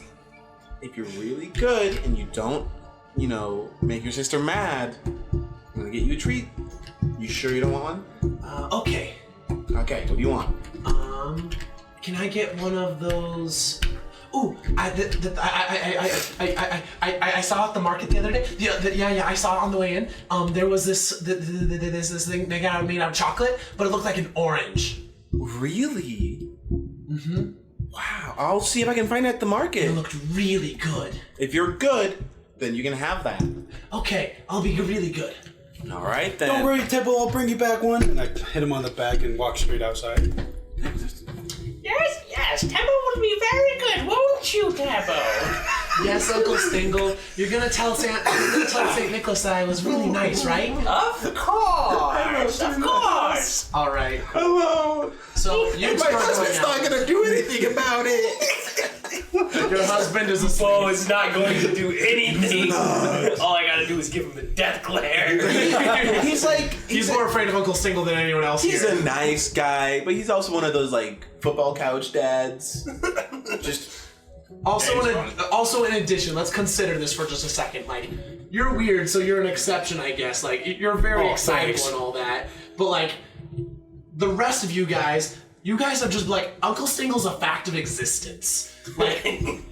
if you're really good and you don't, you know, make your sister mad, I'm gonna get you a treat. You sure you don't want one? Okay. Okay, what do you want? Can I get one of those? I saw it at the market the other day. Yeah, I saw it on the way in. There was this thing made out of chocolate, but it looked like an orange. Really? Mm-hmm. Wow. I'll see if I can find it at the market. It looked really good. If you're good, then you can have that. Okay, I'll be really good. All right, then. Don't worry, Temple, I'll bring you back one. And I hit him on the back and walk straight outside. Yes, Temple will be very good, won't you, Temple? Yes, Uncle Stingle. You're gonna tell St. Nicholas that I was really nice, right? Of course. All right. Hello. So you My husband's not going to do anything about it. Your husband is a Bo is not going to do anything. All I gotta do is give him the death glare. He's more afraid of Uncle Stingle than anyone else He's here. a nice guy, but he's also one of those, like, football couch dads. Also, in addition, let's consider this for just a second. Like, you're weird, so you're an exception, I guess. Like, you're very excitable and all that. But, like, the rest of you guys are just like, Uncle Stingle's a fact of existence. Like,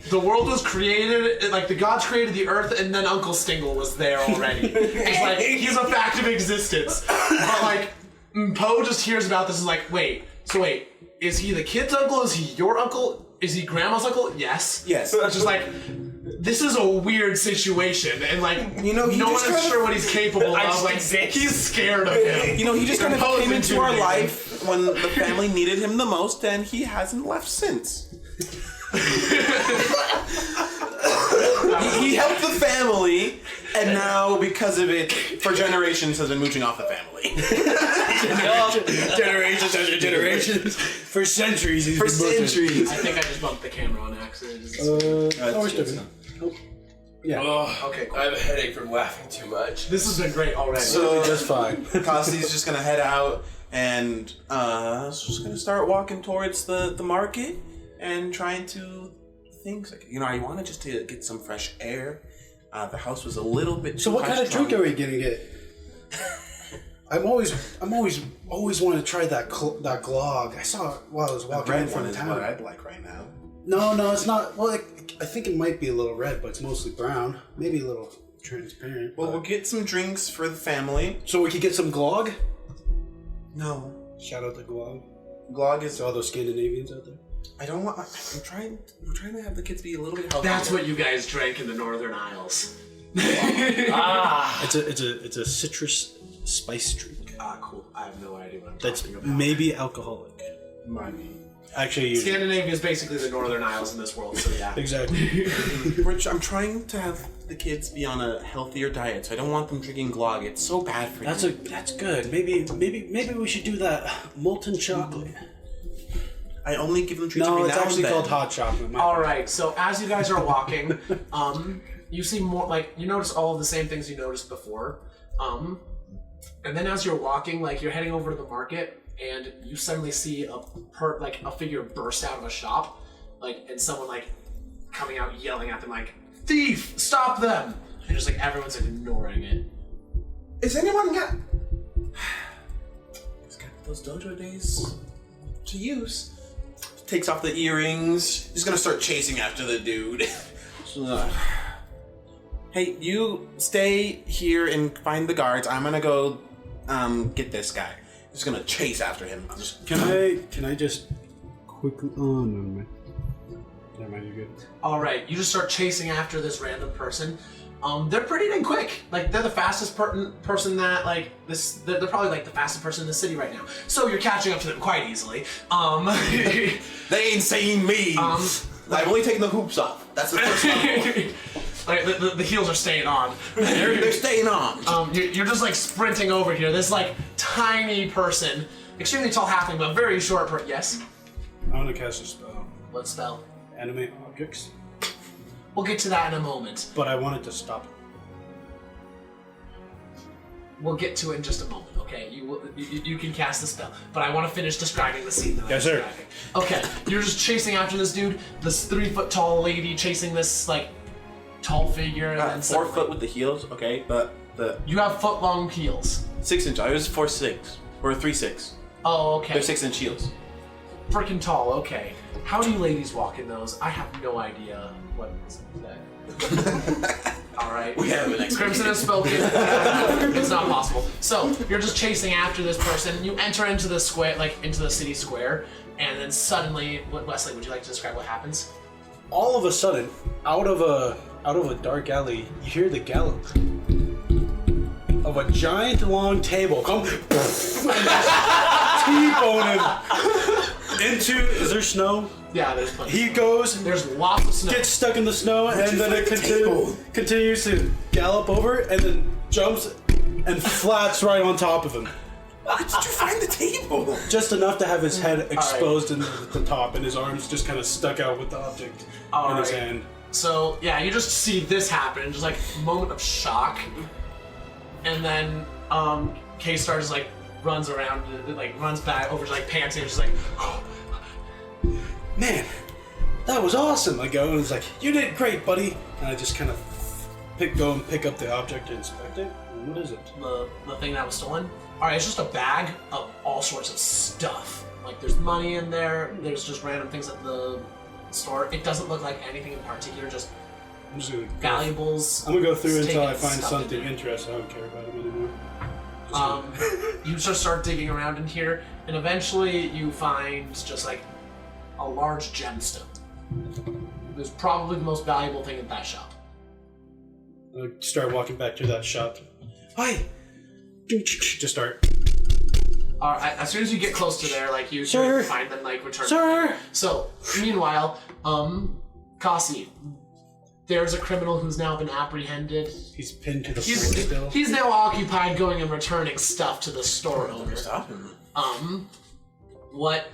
the world was created, like, the gods created the earth, and then Uncle Stingle was there already. It's like, he's a fact of existence. But, like, Poe just hears about this and is like, wait, is he the kid's uncle? Is he your uncle? Is he grandma's uncle? Yes. Yes. So it's just like, this is a weird situation, and like, You know, he no just one is kind of- sure what he's capable I of. just Like, exist. he's scared of him. You know, he just kind of Poe's came into our intimidating. life when the family needed him the most, and he hasn't left since. He helped the family, and now, because of it, for generations has been mooching off the family. Generations after generations. For centuries. He's For been butchered. centuries. I think I just bumped the camera on accident. We're still good. Yeah. Okay, cool. I have a headache from laughing too much. This has been great already. So, Just fine. Cassie's just gonna head out, and just gonna start walking towards the market, and trying to think, like, you know, I wanted just to get some fresh air. The house was a little bit too So what kind of drink high-strung. are we gonna get? I'm always wanting to try that glog. I saw it while I was The walking in red from one is town. what I'd like right now. No, it's not. Well, I think it might be a little red, but it's mostly brown. Maybe a little transparent. Well, but- we'll get some drinks for the family. So we could get some glog. No, Shout out to glog. glog is. To all those Scandinavians out there. I don't want. I'm trying to have the kids be a little bit healthier. That's what you guys drank in the Northern Isles. It's a citrus spice drink. Ah, cool. I have no idea what I'm That's talking about. maybe alcoholic. Actually, Scandinavia is basically the Northern Isles in this world, so yeah. exactly. I'm trying to have the kids be on a healthier diet, so I don't want them drinking glog. It's so bad for you. That's good. Maybe we should do that molten chocolate. I only give them treats No, every it's now actually and then. called hot chocolate. All right. So as you guys are walking, you see more. Like, you notice all of the same things you noticed before. And then as you're walking, like, you're heading over to the market, and you suddenly see a figure burst out of a shop, like, and someone like coming out yelling at them like, "Thief! Stop them!" And just like everyone's like ignoring it. Is anyone got? He's got those dojo days to use. Takes off the earrings. He's gonna start chasing after the dude. Hey, you stay here and find the guards. I'm gonna go get this guy. He's gonna chase after him. Can I just quickly? Oh no, man. Never mind, you're good. All right, you just start chasing after this random person. They're pretty dang quick. Like, they're the fastest person that, like, this. They're probably like the fastest person in the city right now. So you're catching up to them quite easily. They ain't seen me. I've only taken the hoops off. That's the first level. Like, the heels are staying on. They're staying on. You're just like sprinting over here. This like tiny person, extremely tall halfling, but very short. Yes. I want to cast a spell. What spell? Animate objects. We'll get to that in a moment. But I wanted to stop. We'll get to it in just a moment. Okay, you can cast the spell, but I want to finish describing the scene that I'm Yes, sir. describing. Okay, you're just chasing after this dude, this 3-foot tall lady chasing this like tall figure, and then 4 foot with the heels. Okay, but the you have foot long heels. 6 inch. I was 4'6" or 3'6". Oh, okay. They're 6 inch heels. freaking tall. Okay. How do you ladies walk in those? I have no idea what is that. All right. We have an explanation. Crimson has spoken. It's not possible. So you're just chasing after this person. You enter into the square, like into the city square, and then suddenly, Wesley, would you like to describe what happens? All of a sudden, out of a dark alley, you hear the gallop of a giant long table come T-boning into. Is there snow? Yeah, there's plenty. He goes, There's lots of snow. gets stuck in the snow, and then it continues to gallop over, and then jumps and flats right on top of him. Where did you find the table? Just enough to have his head exposed in the top, and his arms just kind of stuck out with the object in his hand. So yeah, you just see this happen, just like a moment of shock, and then K-Star just like runs around, like runs back over, like panting, just like, oh. Man, that was awesome. I go and it's like, you did great, buddy. And I just kind of go and pick up the object and inspect it. And what is it? The thing that was stolen. All right, it's just a bag of all sorts of stuff. Like there's money in there. There's just random things at the store. It doesn't look like anything in particular. Just I'm just gonna valuables. I'm gonna go through Just until I taking find stuff something in there. interesting. I don't care about him anymore. You just start digging around in here, and eventually you find just like a large gemstone. It was probably the most valuable thing in that shop. I start walking back to that shop. Hi. Just start. Alright, as soon as you get close to there, like you Sir. find them like return. Sir. So, meanwhile, Kasi, there's a criminal who's now been apprehended. He's pinned to the floor still. He's now occupied going and returning stuff to the store owner. Stop him. What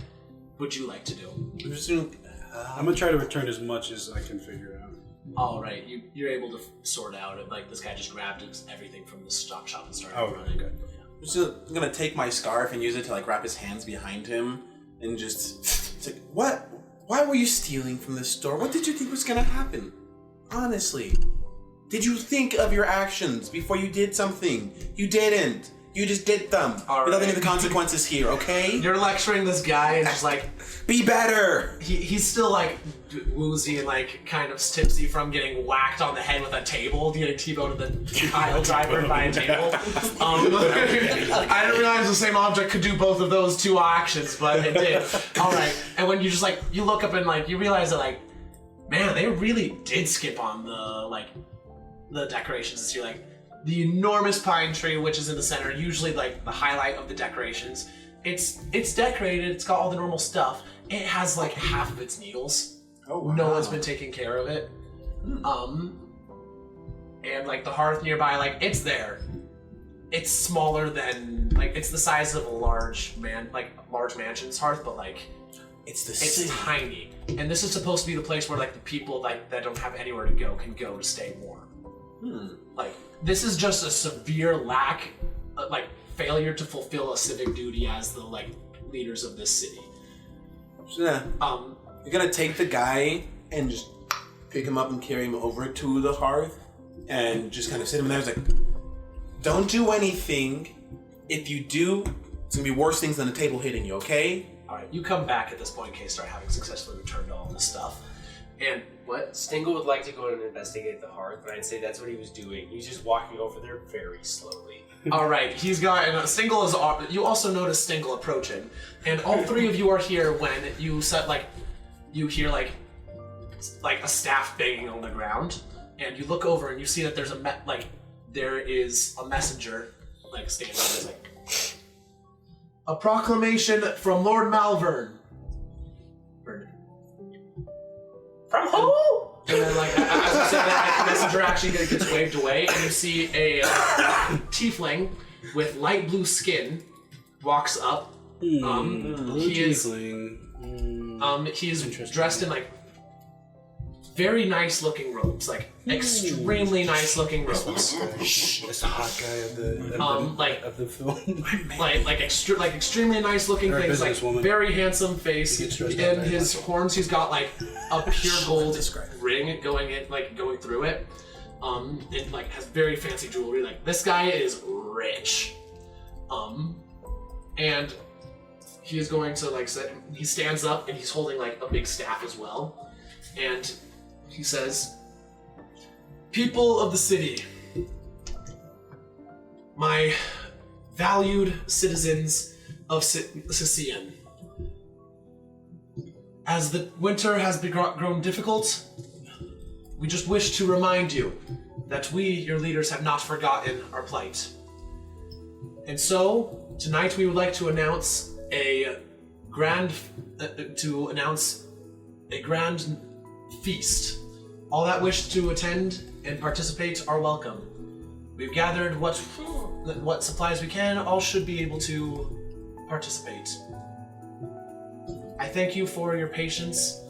would you like to do? I'm just doing. I'm gonna try to return as much as I can figure out. Alright, you're able to sort out it. Like, this guy just grabbed everything from the stock shop and started Oh, running. okay. I'm gonna take my scarf and use it to like wrap his hands behind him and just. It's like, what? Why were you stealing from this store? What did you think was gonna happen? Honestly, did you think of your actions before you did something? You didn't. You just did them. All Without right. any of the consequences here, okay? You're lecturing this guy and just like Be better. he's still like woozy and like kind of tipsy from getting whacked on the head with a table, getting T-boned to the pile driver by a table. I didn't realize the same object could do both of those two actions, but it did. All right, and when you just like you look up and like you realize that like, man, they really did skip on the decorations this year. Like the enormous pine tree, which is in the center, usually like the highlight of the decorations. It's decorated. It's got all the normal stuff. It has like half of its needles. Oh, wow. No one's been taking care of it. And like the hearth nearby, like it's there. It's smaller than like it's the size of a large mansion's hearth, but like It's the it's city. tiny. And this is supposed to be the place where like the people like that don't have anywhere to go can go to stay warm. Like this is just a severe lack, like failure to fulfill a civic duty as the like leaders of this city. So, yeah. You're gonna take the guy and just pick him up and carry him over to the hearth and just kind of sit him there. It's like, don't do anything. If you do, it's gonna be worse things than a table hitting you, okay? Alright, you come back at this point, K-Star, having successfully returned all this stuff. And what? Stingle would like to go and investigate the hearth, but I'd say that's what he was doing. He's just walking over there very slowly. Alright, he's got, and Stingle is, you also notice Stingle approaching. And all three of you are here when you set, like, you hear, like a staff banging on the ground. And you look over and you see that there's there is a messenger, like, standing there, like, a proclamation from Lord Malvern. From who? And then, like, as you say that, the messenger actually gets waved away, and you see a tiefling with light blue skin walks up. He is dressed in like very nice looking robes, like extremely nice looking robes. That's the hot guy of the film. like extremely nice looking Or a things, like businesswoman. very handsome face. He gets dressed up In very his much. horns, he's got like a pure gold ring going through it. It like has very fancy jewelry. Like this guy is rich. And he is going to he stands up and he's holding like a big staff as well, and he says, "People of the city, my valued citizens of Sicyon, as the winter has grown difficult, we just wish to remind you that we, your leaders, have not forgotten our plight. And so, tonight we would like to announce a grand feast. All that wish to attend and participate are welcome. We've gathered what supplies we can. All should be able to participate. I thank you for your patience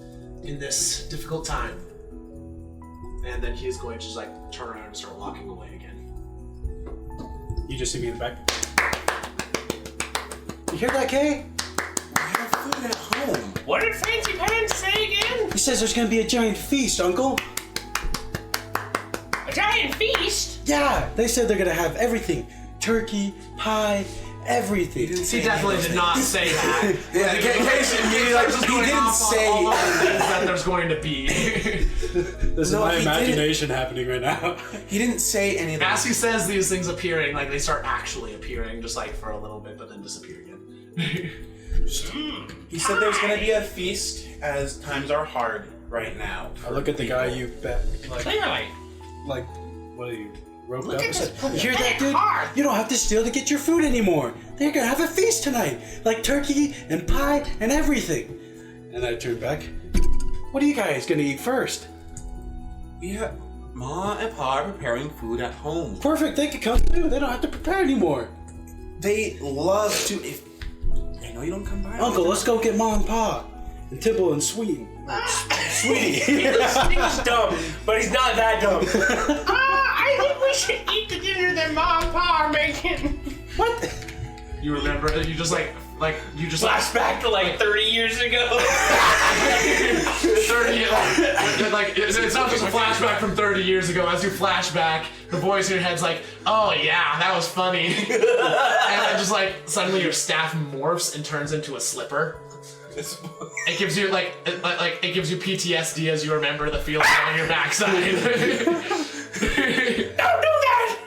in this difficult time." And then he is going to just like turn around and start walking away again. You just see me in the back. You hear that, Kay? I have food at home. What did Fancy Pants say again? He says there's gonna be a giant feast, Uncle. A giant feast? Yeah, they said they're gonna have everything. Turkey, pie, everything. He definitely did not say that. Yeah, Case immediately like he didn't say all of the things that there's going to be. This is No, my he imagination happening right now. He didn't say anything. As he says these things appearing, like they start actually appearing, just like for a little bit, but then disappear again. He said there's gonna be a feast as times are hard right now. I look at the guy you bet, Clearly. like, what are you, roped Look up? at I this said, you hear that, pathetic dude? heart. You don't have to steal to get your food anymore. They're gonna have a feast tonight, like turkey and pie and everything. And I turn back. What are you guys gonna eat first? Yeah, Ma and Pa are preparing food at home. Perfect, they can come too. They don't have to prepare anymore. They love to. If I know you don't come by, Uncle, let's go get Mom and Pa and Tibble and Sweetie. Sweetie. He's dumb, but he's not that dumb. I think we should eat the dinner that Mom and Pa are making. What? You remember? You just Flashback to like 30 years ago. 30, like it's not just a flashback from 30 years ago. As you flash back, the voice in your head's like, "Oh yeah, that was funny," and then just like suddenly your staff morphs and turns into a slipper. It gives you it gives you PTSD as you remember the feeling on your backside. Don't do that!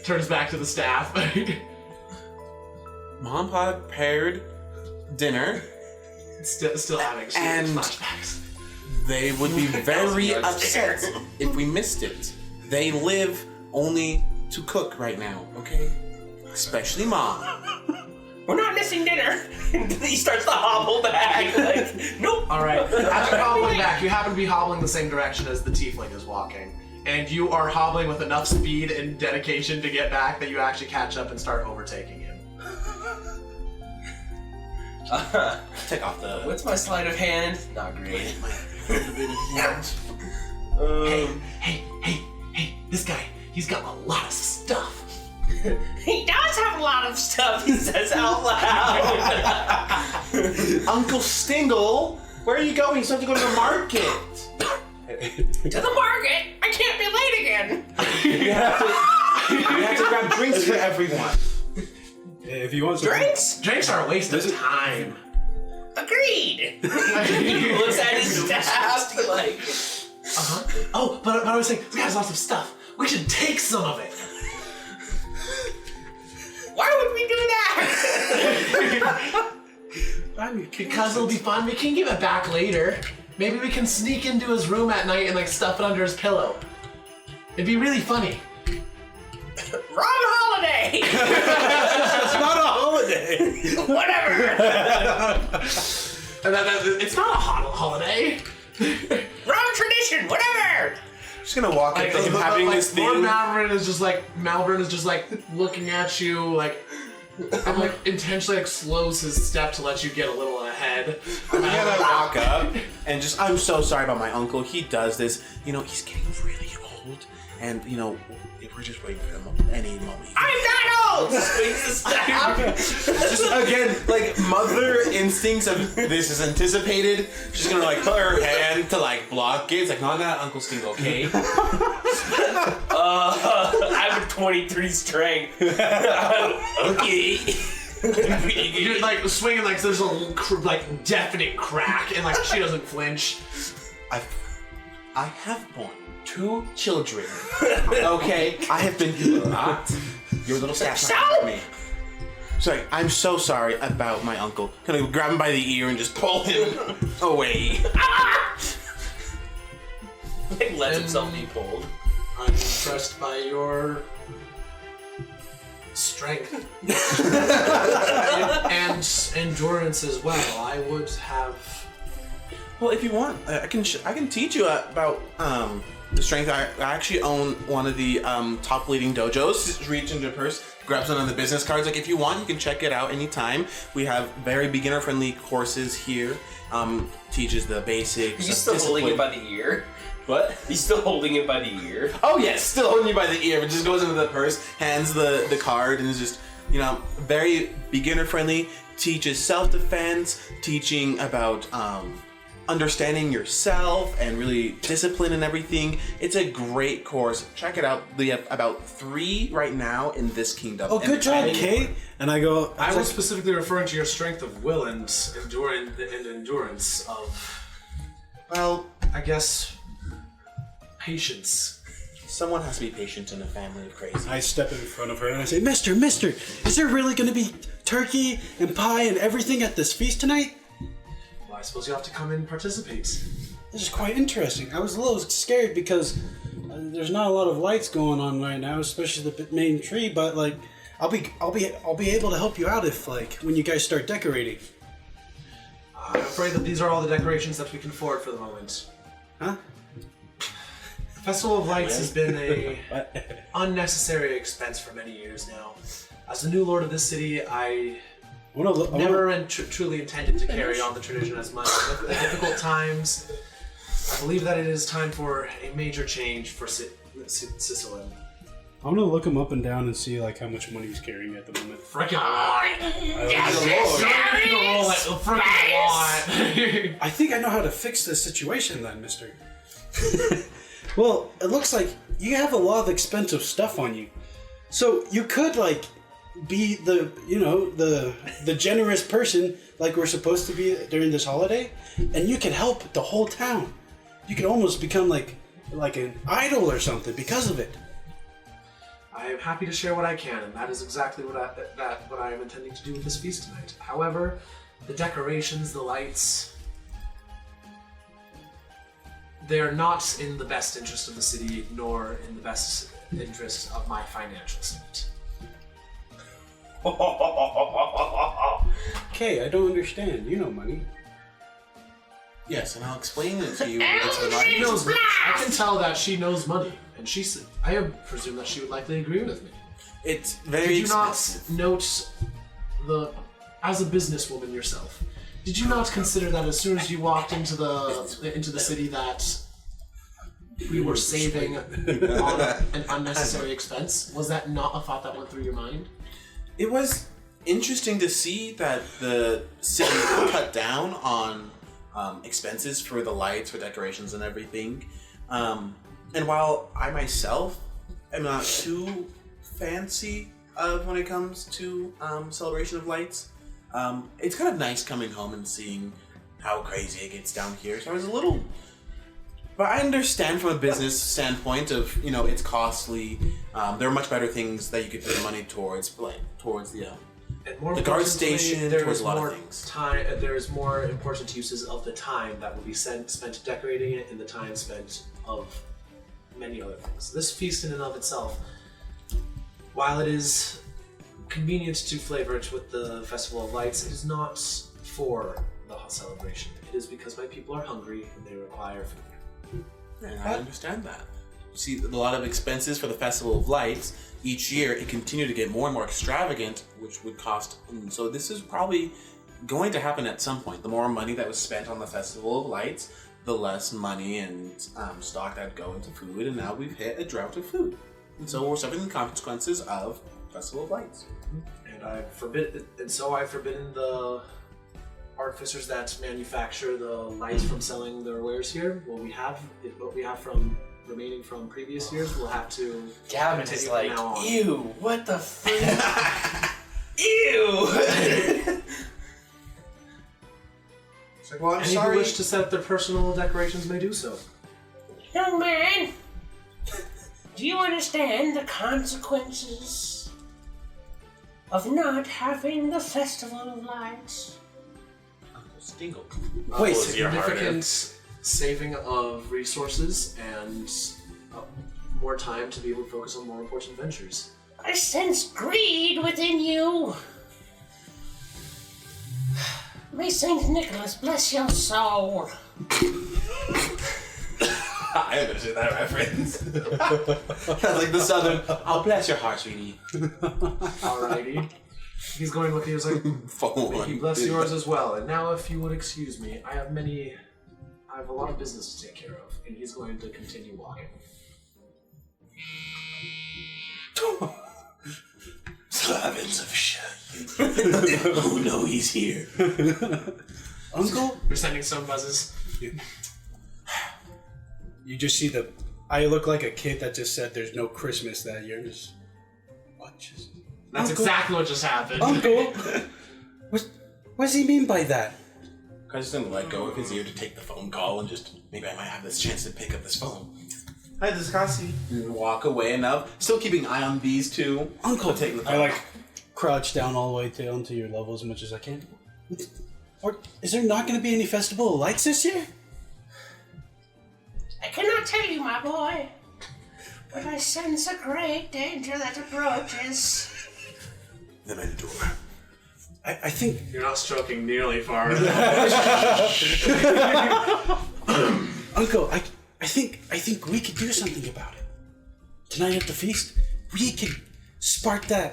Turns back to the staff. Mom and Pa prepared dinner. Still having And- flashbacks. They would be very upset if we missed it. They live only to cook right now, okay? Especially Mom. We're not missing dinner. He starts to hobble back. Like, nope. All right. As you're hobbling back, you happen to be hobbling the same direction as the tiefling is walking, and you are hobbling with enough speed and dedication to get back that you actually catch up and start overtaking him. Take off the. What's my sleight of hand? Not great. Hey! This guy, he's got a lot of stuff. He does have a lot of stuff. He says out loud. Uncle Stingle, where are you going? You have to go to the market. To the market? I can't be late again. You have to grab drinks for everyone. If you want some Drinks? Drinks are a waste of time. Agreed. He looks at his staff like. Oh, but I was saying, this guy has lots of stuff. We should take some of it. Why would we do that? Because it'll be fun. We can give it back later. Maybe we can sneak into his room at night and like stuff it under his pillow. It'd be really funny. Wrong holiday. It's not a holiday. Whatever. It's not a holiday. Wrong tradition. Whatever. I'm just gonna walk up to him having this Lord thing. Malvern is just like looking at you and like intentionally like slows his step to let you get a little ahead. I'm gonna walk up and just, I'm so sorry about my uncle. He does this. You know, he's getting really old. And, you know, we're just waiting for him any moment. I'm not old. Just, again, like, mother instincts of this is anticipated. She's gonna, like, put her hand to, like, block it. It's like, not that Uncle Sting, okay? I have a 23 strength. Okay. You're like swinging like there's a like deafening crack, and like she doesn't flinch. I have born 2 children. Okay, I have been your little staff with me. Sorry, I'm so sorry about my uncle. Can I grab him by the ear and just pull him away? Like lets himself be pulled. I'm impressed by your strength and endurance as well. I would have. Well, if you want, I can teach you about the strength. I actually own one of the top leading dojos. Just reach into your purse, grab some of the business cards. Like if you want, you can check it out anytime. We have very beginner friendly courses here. Teaches the basics. He's still holding it by the ear. What? He's still holding it by the ear. Oh yes, still holding you by the ear. It just goes into the purse, hands the card, and is just very beginner friendly. Teaches self-defense, teaching about understanding yourself and really discipline and everything. It's a great course. Check it out. We have about 3 right now in this kingdom. Oh, good job, Kate. And I go. I was specifically referring to your strength of will and endurance of. Well, I guess patience. Someone has to be patient in a family of crazy. I step in front of her and I say, Mister, is there really going to be turkey and pie and everything at this feast tonight? Well, I suppose you have to come and participate. This is quite interesting. I was a little scared because there's not a lot of lights going on right now, especially the main tree. But like, I'll be able to help you out if when you guys start decorating. I'm afraid that these are all the decorations that we can afford for the moment. Huh? Festival of Lights has been a unnecessary expense for many years now. As the new lord of this city, I never truly intended to carry on the tradition as much. With the difficult times, I believe that it is time for a major change for Sicily. I'm gonna look him up and down and see how much money he's carrying at the moment. Freaking a lot. I think I know how to fix this situation then, mister. Well, it looks like you have a lot of expensive stuff on you. So you could be the generous person like we're supposed to be during this holiday, and you can help the whole town. You could almost become like an idol or something because of it. I am happy to share what I can, and that is exactly what I am intending to do with this feast tonight. However, the decorations, the lights, they are not in the best interest of the city, nor in the best interest of my financial state. Okay, I don't understand. You know money. Yes, and I'll explain it to you. She knows. I can tell that she knows money, and I presume that she would likely agree with me. It's very expensive. Did you not note as a businesswoman yourself? Did you not consider that as soon as you walked into the city that we were saving on an unnecessary expense? Was that not a thought that went through your mind? It was interesting to see that the city cut down on expenses for the lights, for decorations and everything. And while I myself am not too fancy when it comes to celebration of lights, it's kind of nice coming home and seeing how crazy it gets down here. So I was a little... But I understand from a business standpoint of, it's costly. There are much better things that you could put money towards the guard station, towards a lot of things. There is more important uses of the time that will be spent decorating it and the time spent of many other things. This feast in and of itself, while it is convenient to flavor it with the Festival of Lights, it is not for the celebration. It is because my people are hungry and they require food. And I understand that. See, a lot of expenses for the Festival of Lights, each year it continued to get more and more extravagant, which would cost... And so this is probably going to happen at some point. The more money that was spent on the Festival of Lights, the less money and stock that would go into food, and now we've hit a drought of food. And so we're suffering the consequences of Festival of Lights. And I've forbidden the artificers that manufacture the lights from selling their wares here. What we have from remaining from previous years, we'll have to Gavin is like, now on. ew, what the frick? Ew! you. It's like, well, I'm Any sorry. who wish to set up their personal decorations may do so. Young man, do you understand the consequences of not having the Festival of Lights? Stingle. Wait, Significant saving of resources and more time to be able to focus on more important ventures. I sense greed within you. May Saint Nicholas bless your soul. I understood that reference. That's like the southern. Oh, bless your heart, sweetie. Alrighty. He's going to look at you. He's like, Phone. he bless yours as well. And now, if you would excuse me, I have a lot of business to take care of. And he's going to continue walking. Slavins of shit. Oh no, he's here. Uncle? You're sending some buzzes. You just see I look like a kid that just said there's no Christmas that year. And just watches. That's Uncle? exactly what just happened. Uncle? what does he mean by that? I just didn't let go of his ear to take the phone call and just maybe I might have this chance to pick up this phone. Hi, this is Cassie. And walk away enough. Still keeping an eye on these two. Uncle, Taking the I phone. crouch down all the way down to your level as much as I can. Or is there not going to be any Festival of Lights this year? I cannot tell you, my boy, but I sense a great danger that approaches. The main door. I think You're not stroking nearly far. Uncle, I think we could do something about it. Tonight at the feast, we could spark the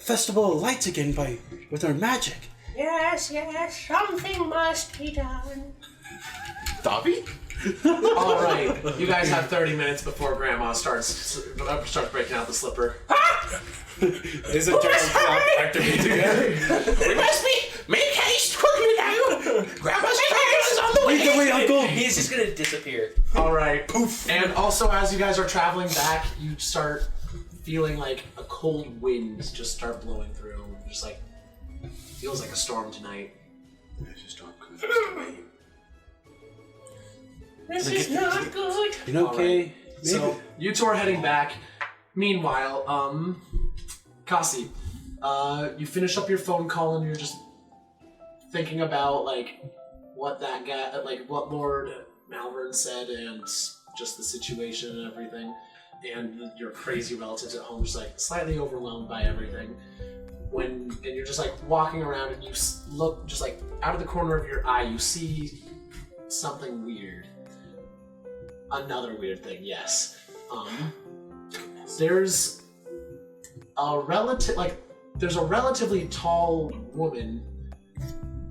Festival of Lights again with our magic. Yes, something must be done. Dobby? Alright, you guys have 30 minutes before Grandma starts breaking out the slipper. Is it activate together? We must be. Make haste quickly now. Grandma's train is on the way. Wait, Uncle! He's just gonna disappear. Alright, poof. And also, as you guys are traveling back, you start feeling like a cold wind just start blowing through. Just like, feels like a storm tonight. There's a storm coming. This is not good. You know, okay? Alright. So, you two are heading back. Meanwhile, Kasi, you finish up your phone call and you're just thinking about, like, what that guy, like, what Lord Malvern said and just the situation and everything. And your crazy relatives at home just, like, slightly overwhelmed by everything. And you're just, like, walking around and you look, just, like, out of the corner of your eye, you see something weird. Another weird thing, yes. There's a relatively tall woman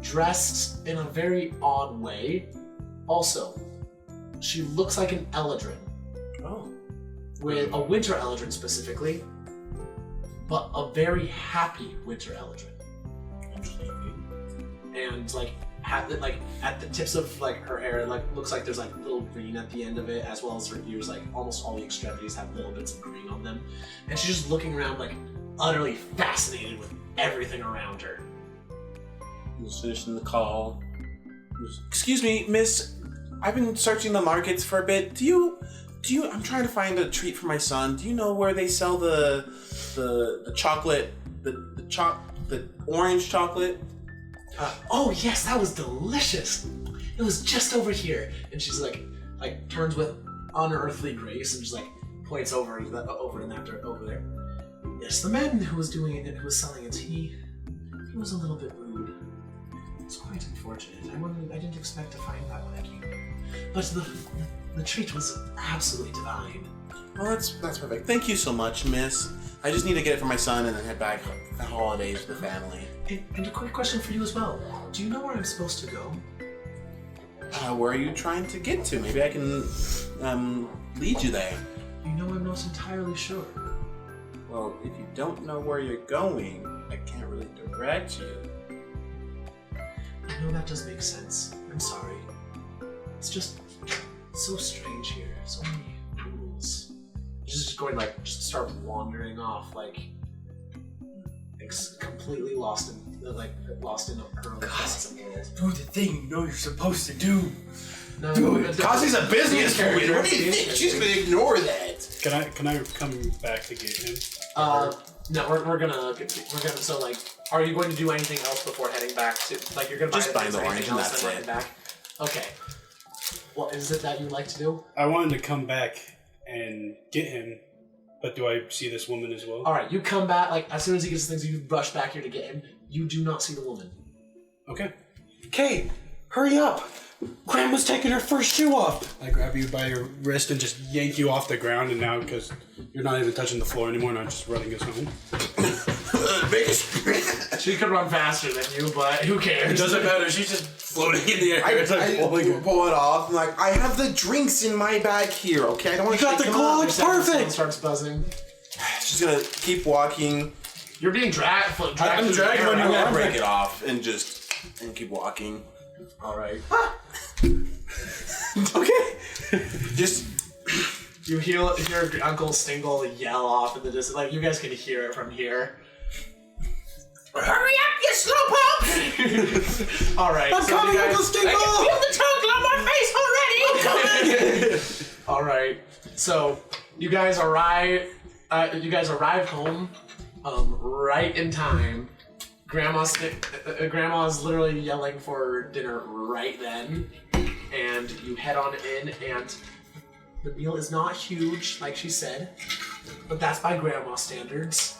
dressed in a very odd way. Also, she looks like an Eladrin. Oh. With a winter Eladrin specifically, but a very happy winter Eladrin. Interesting. And at the tips of like her hair, it looks like there's like little green at the end of it, as well as her ears. Like almost all the extremities have little bits of green on them, and she's just looking around, like utterly fascinated with everything around her. Just finishing the call. Excuse me, miss. I've been searching the markets for a bit. Do you? I'm trying to find a treat for my son. Do you know where they sell the chocolate, the orange chocolate? Oh yes, that was delicious. It was just over here. And she's like turns with unearthly grace and just like points over in that over there. Yes, the man who was doing it, who was selling it, he was a little bit rude. It's quite unfortunate. I didn't expect to find that when I came here. But the treat was absolutely divine. Well, that's perfect. Thank you so much, miss. I just need to get it for my son and then head back for the holidays with the family. And a quick question for you as well. Do you know where I'm supposed to go? Where are you trying to get to? Maybe I can lead you there. You know, I'm not entirely sure. Well, if you don't know where you're going, I can't really direct you. I know that does make sense. I'm sorry. It's just so strange here. So many rules. Just going just start wandering off. Like completely lost in her own thoughts and world. Do the thing you know you're supposed to do. No, Kazi's a businesswoman. What do you think? She's gonna ignore that. Can I come back to get him? No, we're gonna. So like, are you going to do anything else before heading back to? Like, you're gonna Just buy buy the orange and that's heading it. back. Okay. What is it that you'd like to do? I wanted to come back and get him, but do I see this woman as well? All right, you come back. Like, as soon as he gets the things, you rush back here to get him. You do not see the woman. Okay. Kay, hurry up! Grandma's taking her first shoe off! I grab you by your wrist and just yank you off the ground, and now, because you're not even touching the floor anymore, and I'm just running us home. She could run faster than you, but who cares? It doesn't matter, she's just floating in the air. I pull it off. I'm like, I have the drinks in my bag here, okay? I don't want to got shake the them up. gloves, perfect! Starts buzzing. She's gonna keep walking. You're being dragged. I'm dragging when I'm you gonna break it off and keep walking. All right. Okay. Just You hear Uncle Stingle yell off in the distance. Like, you guys can hear it from here. Hurry up, you slowpoke! All right. I'm coming, Uncle Stingle! Feel the twinkle on my face already! All right. So you guys arrive. Arrive home, right in time. Grandma's literally yelling for dinner right then, and you head on in, and the meal is not huge, like she said, but that's by Grandma standards.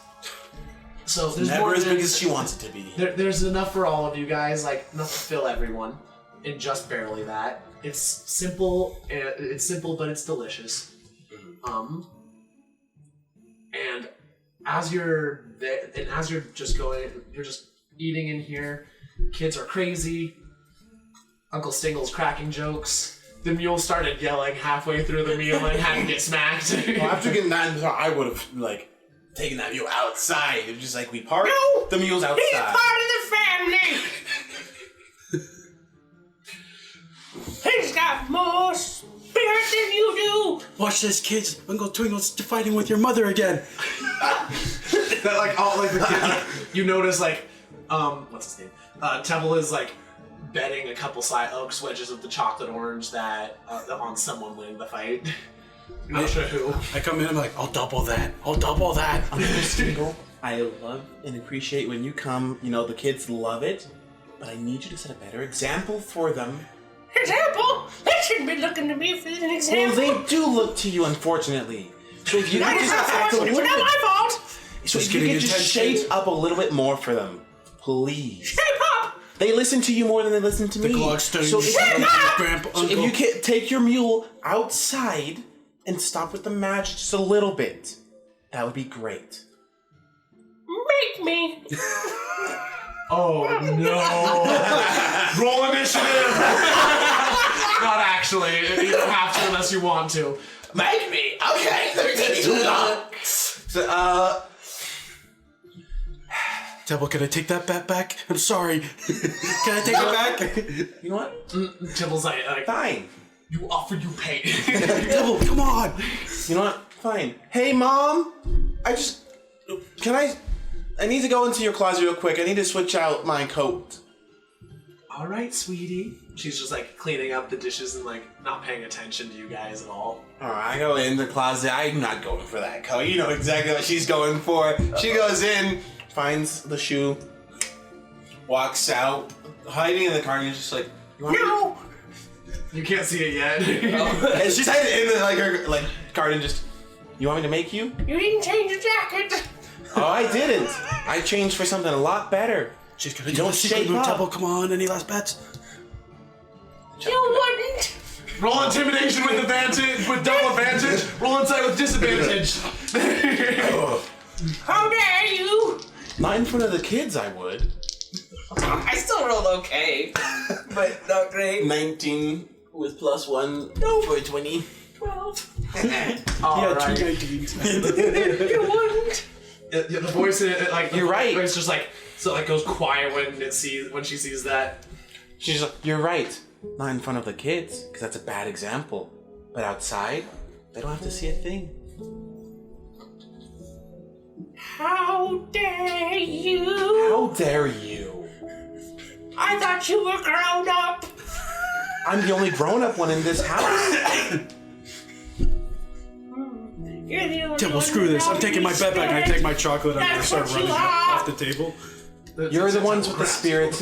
So there's never more as than, big as she wants it to be. There's enough for all of you guys, like enough to fill everyone, and just barely that. It's simple, but it's delicious. And as you're there, and as you're just eating in here. Kids are crazy. Uncle Stingle's cracking jokes. The mule started yelling halfway through the meal and had to get smacked. Well, after getting that, I would have taken that mule outside. It was just like we park. No! The mule's outside. He's part of the family! He's got more spirit than you do! Watch this, kids. Uncle Twinkle's fighting with your mother again. You notice what's his name? Temple is betting a couple side oaks wedges of the chocolate orange that on someone winning the fight. I'm not sure who. I come in, I'm like, I'll double that. I'll double that. I love and appreciate when you come. You know, the kids love it, but I need you to set a better example for them. Example? They shouldn't be looking to me for an Well, example. they do look to you, unfortunately. So if you could just act a little Not bit, my fault! so if you getting could just attention. shape up a little bit more for them, please. Shape up! They listen to you more than they listen to me. Glockstone. So if, Grandpa, so if you can take your mule outside and stop with the magic just a little bit, that would be great. Make me! Oh no! Roll initiative! Not actually. You don't have to unless you want to. Make me? Okay, let me take you long. So, Temple, can I take that bat back? I'm sorry. Can I take it back? you know what? Tibble's like, Fine. you offer, you pay. Temple, come on. You know what? Fine. Hey, Mom! I need to go into your closet real quick. I need to switch out my coat. All right, sweetie. She's just cleaning up the dishes and not paying attention to you guys at all. Alright, I go in the closet. I'm not going for that coat. You know exactly what she's going for. She goes in, finds the shoe, walks out, hiding in the car, and just like, you want No! You can't see it yet. And she's hiding in the, her cart and just, you want me to make you? You didn't change your jacket! Oh, I didn't. I changed for something a lot better. She's gonna You do don't a secret shape move, up. Temple. Come on, any last bets? You wouldn't! Roll intimidation with advantage, with double advantage. Roll insight with disadvantage. How dare you! Not in front of the kids, I would. I still rolled okay, but not great. 19 with +1 for 20. 12. All right. 2 19s. You wouldn't! The voice in it, You're right. It's just goes quiet when she sees that. She's like, you're right. Not in front of the kids, because that's a bad example. But outside, they don't have to see a thing. How dare you? How dare you? I thought you were grown up. I'm the only grown-up one in this house. You're the only Temple, one screw this. I'm without taking my any bed back and I spirit. take my chocolate and I That's start what you running are. off the table. You're the ones with the spirit.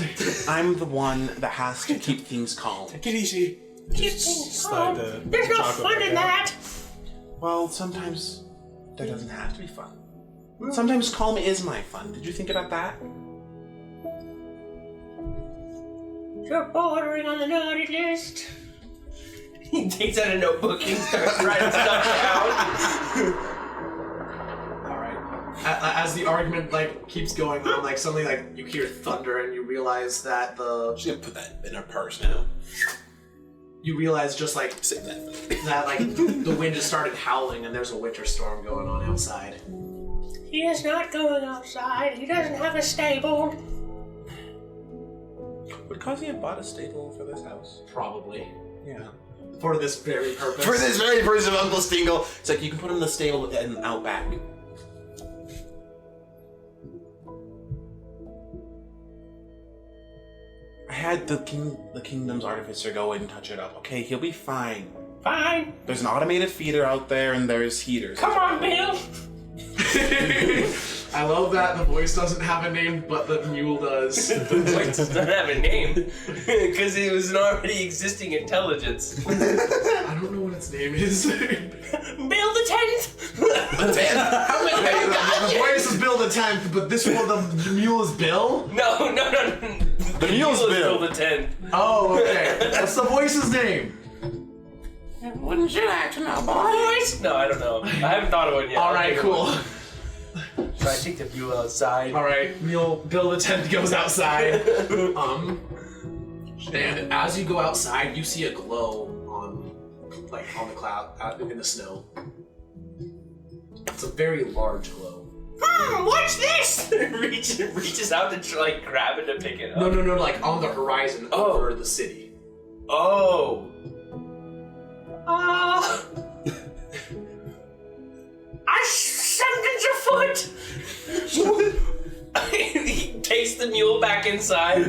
I'm the one that has to keep things calm. Take it easy. Keep Just things slide calm. the There's no chocolate fun back in out. that. Well, sometimes there doesn't have to be fun. Sometimes calm is my fun. Did you think about that? You're bordering on the naughty list. He takes out a notebook and starts writing stuff down. All right. As the argument like keeps going on, like suddenly like you hear thunder and you realize that She's gonna put that in her purse now. you realize just like Save that. that like the wind has started howling and there's a winter storm going on outside. He is not going outside. He doesn't have a stable. Would Kazi have bought a stable for this house? Probably Yeah. for this very purpose. For this very person of Uncle Stingle. It's like you can put him in the stable and out back. I had the kingdom's artificer go and touch it up. Okay, he'll be fine. Fine. There's an automated feeder out there and there's heaters. Come on, Bill. I love that the voice doesn't have a name, but the mule does. The voice does not have a name because it was an already existing intelligence. I don't know what its name is. Bill the 10th. The voice is Bill the 10th, but this one, the mule is Bill? No. The mule's mule is Bill. Bill the 10th. Oh, okay. What's the voice's name? Wouldn't you like to know, boys? No, I don't know. I haven't thought of one yet. Alright, cool. So I take the mule outside. Alright, Bill the 10th goes outside. And as you go outside, you see a glow on the cloud, in the snow. It's a very large glow. What's this? reaches out to grab it to pick it up. No, like on the horizon over the city. Oh. Something's afoot. He takes the mule back inside.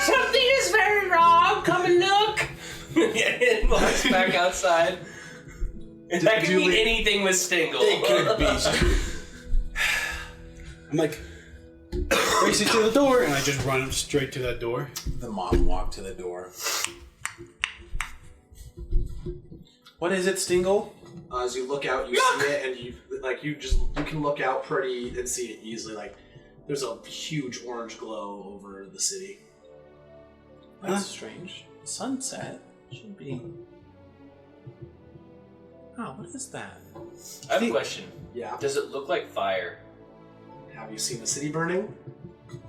Something is very wrong. Come and look. And walks back outside. And that could mean anything with Stingle. It could be. I'm like, racing to the door, and I just run straight to that door. The mom walked to the door. What is it, Stingle? As you look out, you see it, and you can look out pretty and see it easily. Like there's a huge orange glow over the city. That's strange. Sunset should be. Oh, what is that? I have a question. Yeah. Does it look like fire? Have you seen the city burning?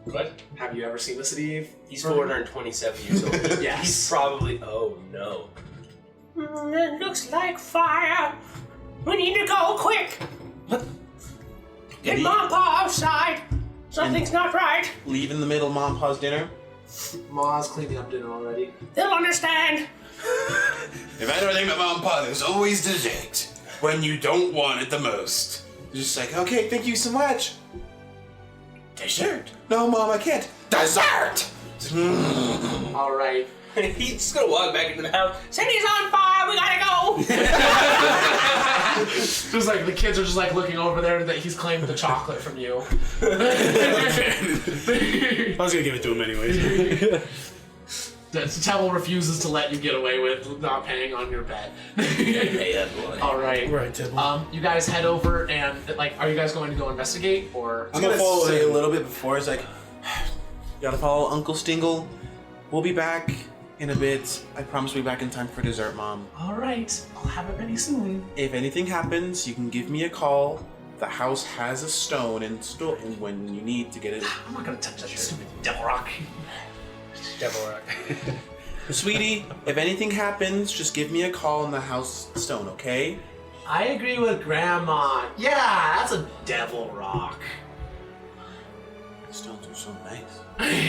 What? Have you ever seen the city? He's burning? 427 years old. Yes. He's probably. Oh no. It looks like fire. We need to go quick. Get Mom Pa outside. Something's not right. Leave in the middle of Mom Pa's dinner? Ma's cleaning up dinner already. They'll understand. If I ever think about Mom Pa, there's always dessert when you don't want it the most. It's just like, okay, thank you so much. Dessert? No, Mom, I can't. Dessert! All right. He's just gonna walk back into the house. City's on fire. We gotta go. Just like the kids are just like looking over there that he's claimed the chocolate from you. I was gonna give it to him anyways. The Temple refuses to let you get away with not paying on your bet. Hey, that boy. All right. Right, Temple. You guys head over and are you guys going to go investigate or? I'm gonna follow say him. a little bit before. It's like, gotta follow Uncle Stingle. We'll be back in a bit. I promise we'll be back in time for dessert, Mom. All right. I'll have it ready soon. If anything happens, you can give me a call. The house has a stone and when you need to get it. I'm not gonna touch that stupid devil rock. Devil Rock. Sweetie, if anything happens, just give me a call on the house stone, okay? I agree with Grandma. Yeah, that's a devil rock. Stones are so nice.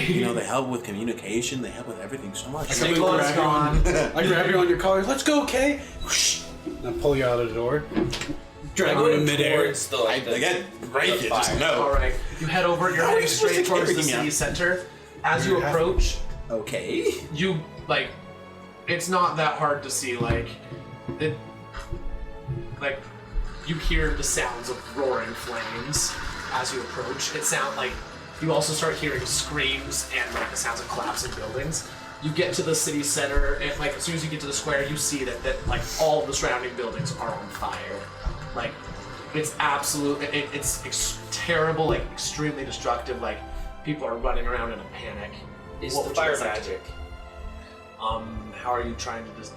You know, they help with communication. They help with everything so much. Stingle is gone. I grab you on your collar. Let's go, Kay. And I pull you out of the door. drag I'm him in going midair. towards the, like, Again, break it, just fire. no. All right, you head over. You're How are heading you supposed straight to towards the carry me city out? center. As you approach, Okay. you like. It's not that hard to see. Like, it. Like, you hear the sounds of roaring flames as you approach. It sounds like you also start hearing screams and like the sounds of collapsing buildings. You get to the city center, and like as soon as you get to the square, you see that like all of the surrounding buildings are on fire. Like, it's absolute. It's terrible. Like, extremely destructive. Like, people are running around in a panic. Is What the would you fire guys like to magic? How are you trying to just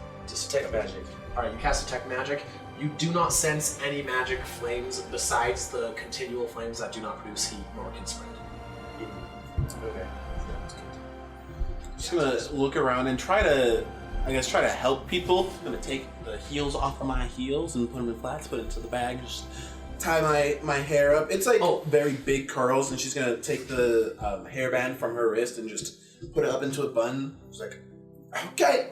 Detect magic. All right, you cast detect magic. You do not sense any magic flames besides the continual flames that do not produce heat nor can spread. Okay. Just gonna look around and try to help people. I'm gonna take the heels off of my heels and put them in flats, put it into the bag, just tie my hair up. It's like very big curls, and she's gonna take the hairband from her wrist and just put it up into a bun. She's like, okay,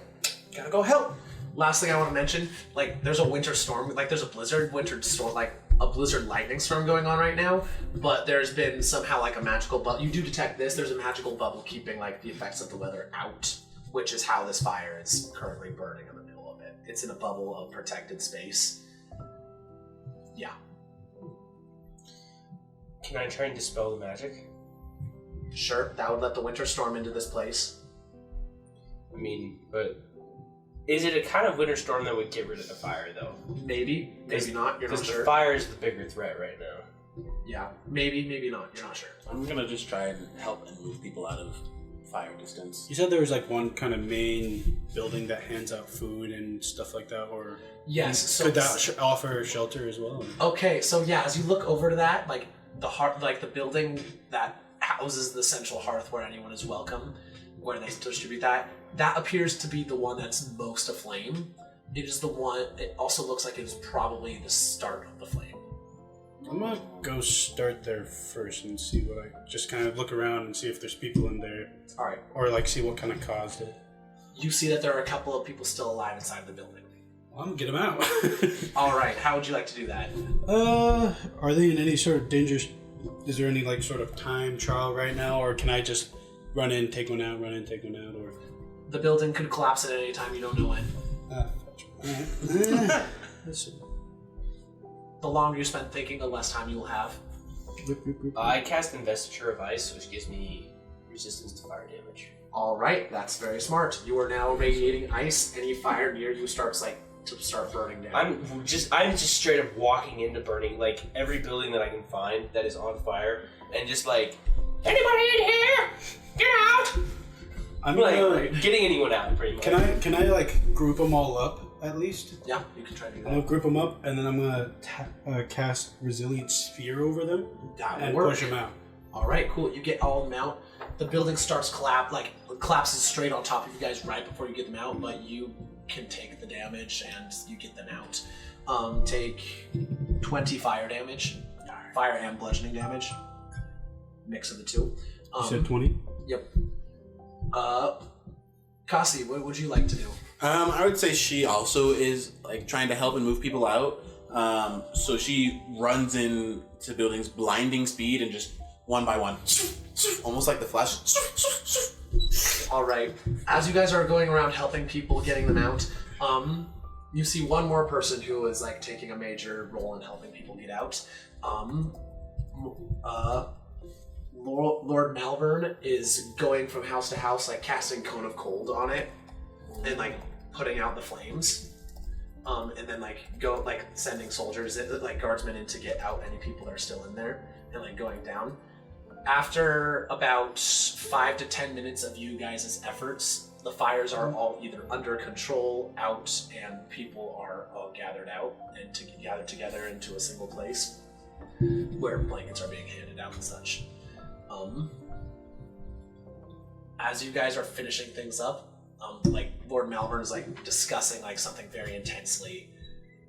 gotta go help. Last thing I want to mention, like, there's a winter storm, like there's a winter storm, like a blizzard lightning storm going on right now, but there's been somehow like a magical bubble. You do detect this, there's a magical bubble keeping like the effects of the weather out, which is how this fire is currently burning in the middle of it. It's in a bubble of protected space. Yeah. Can I try and dispel the magic? Sure, that would let the winter storm into this place. I mean, but is it a kind of winter storm that would get rid of the fire, though? Maybe not, you're not Because sure. the fire is the bigger threat right now. Yeah, maybe not, you're not sure. I'm gonna just try and help and move people out of fire distance. You said there was like one kind of main building that hands out food and stuff like that, or Yes, so could that offer shelter as well? Okay, so yeah, as you look over to that, like the building that houses the central hearth where anyone is welcome, where they distribute that appears to be the one that's most aflame. It is the one. It also looks like it's probably the start of the flame. I'm gonna go start there first and see what I just kind of look around and see if there's people in there, All right. or like see what kind of caused it. You see that there are a couple of people still alive inside the building. Well, I'm gonna get them out. All right. How would you like to do that? Are they in any sort of danger? Is there any like sort of time trial right now, or can I just run in, take one out, run in, take one out, or? The building could collapse at any time. You don't know when. Let's see. The longer you spend thinking, the less time you will have. I cast Investiture of Ice, which gives me resistance to fire damage. All right. That's very smart. You are now radiating ice. Any fire near you starts to start burning down. I'm just straight up walking into burning like every building that I can find that is on fire, and just like, Anybody in here? Get out! I'm like gonna, getting anyone out pretty much. can I like group them all up at least? Yeah, you can try to do I'm that. gonna group them up, and then I'm gonna cast Resilient Sphere over them That and will work. push them out. All right, cool. You get all of them out. The building starts collapses straight on top of you guys right before you get them out, but you can take the damage and you get them out. Take 20 fire damage, fire and bludgeoning damage. Mix of the two. You said 20? Yep. Kasi, what would you like to do? I would say she also is like trying to help and move people out. So she runs into buildings blinding speed and just one by one, almost like the Flash. All right. As you guys are going around helping people, getting them out, you see one more person who is like taking a major role in helping people get out. Lord Malvern is going from house to house, like casting Cone of Cold on it, and like putting out the flames, and then sending soldiers, like guardsmen, in to get out any people that are still in there, and like going down. After about 5 to 10 minutes of you guys' efforts, the fires are all either under control, out, and people are all gathered out and gathered together into a single place where blankets are being handed out and such. As you guys are finishing things up, Lord Malvern is like discussing like something very intensely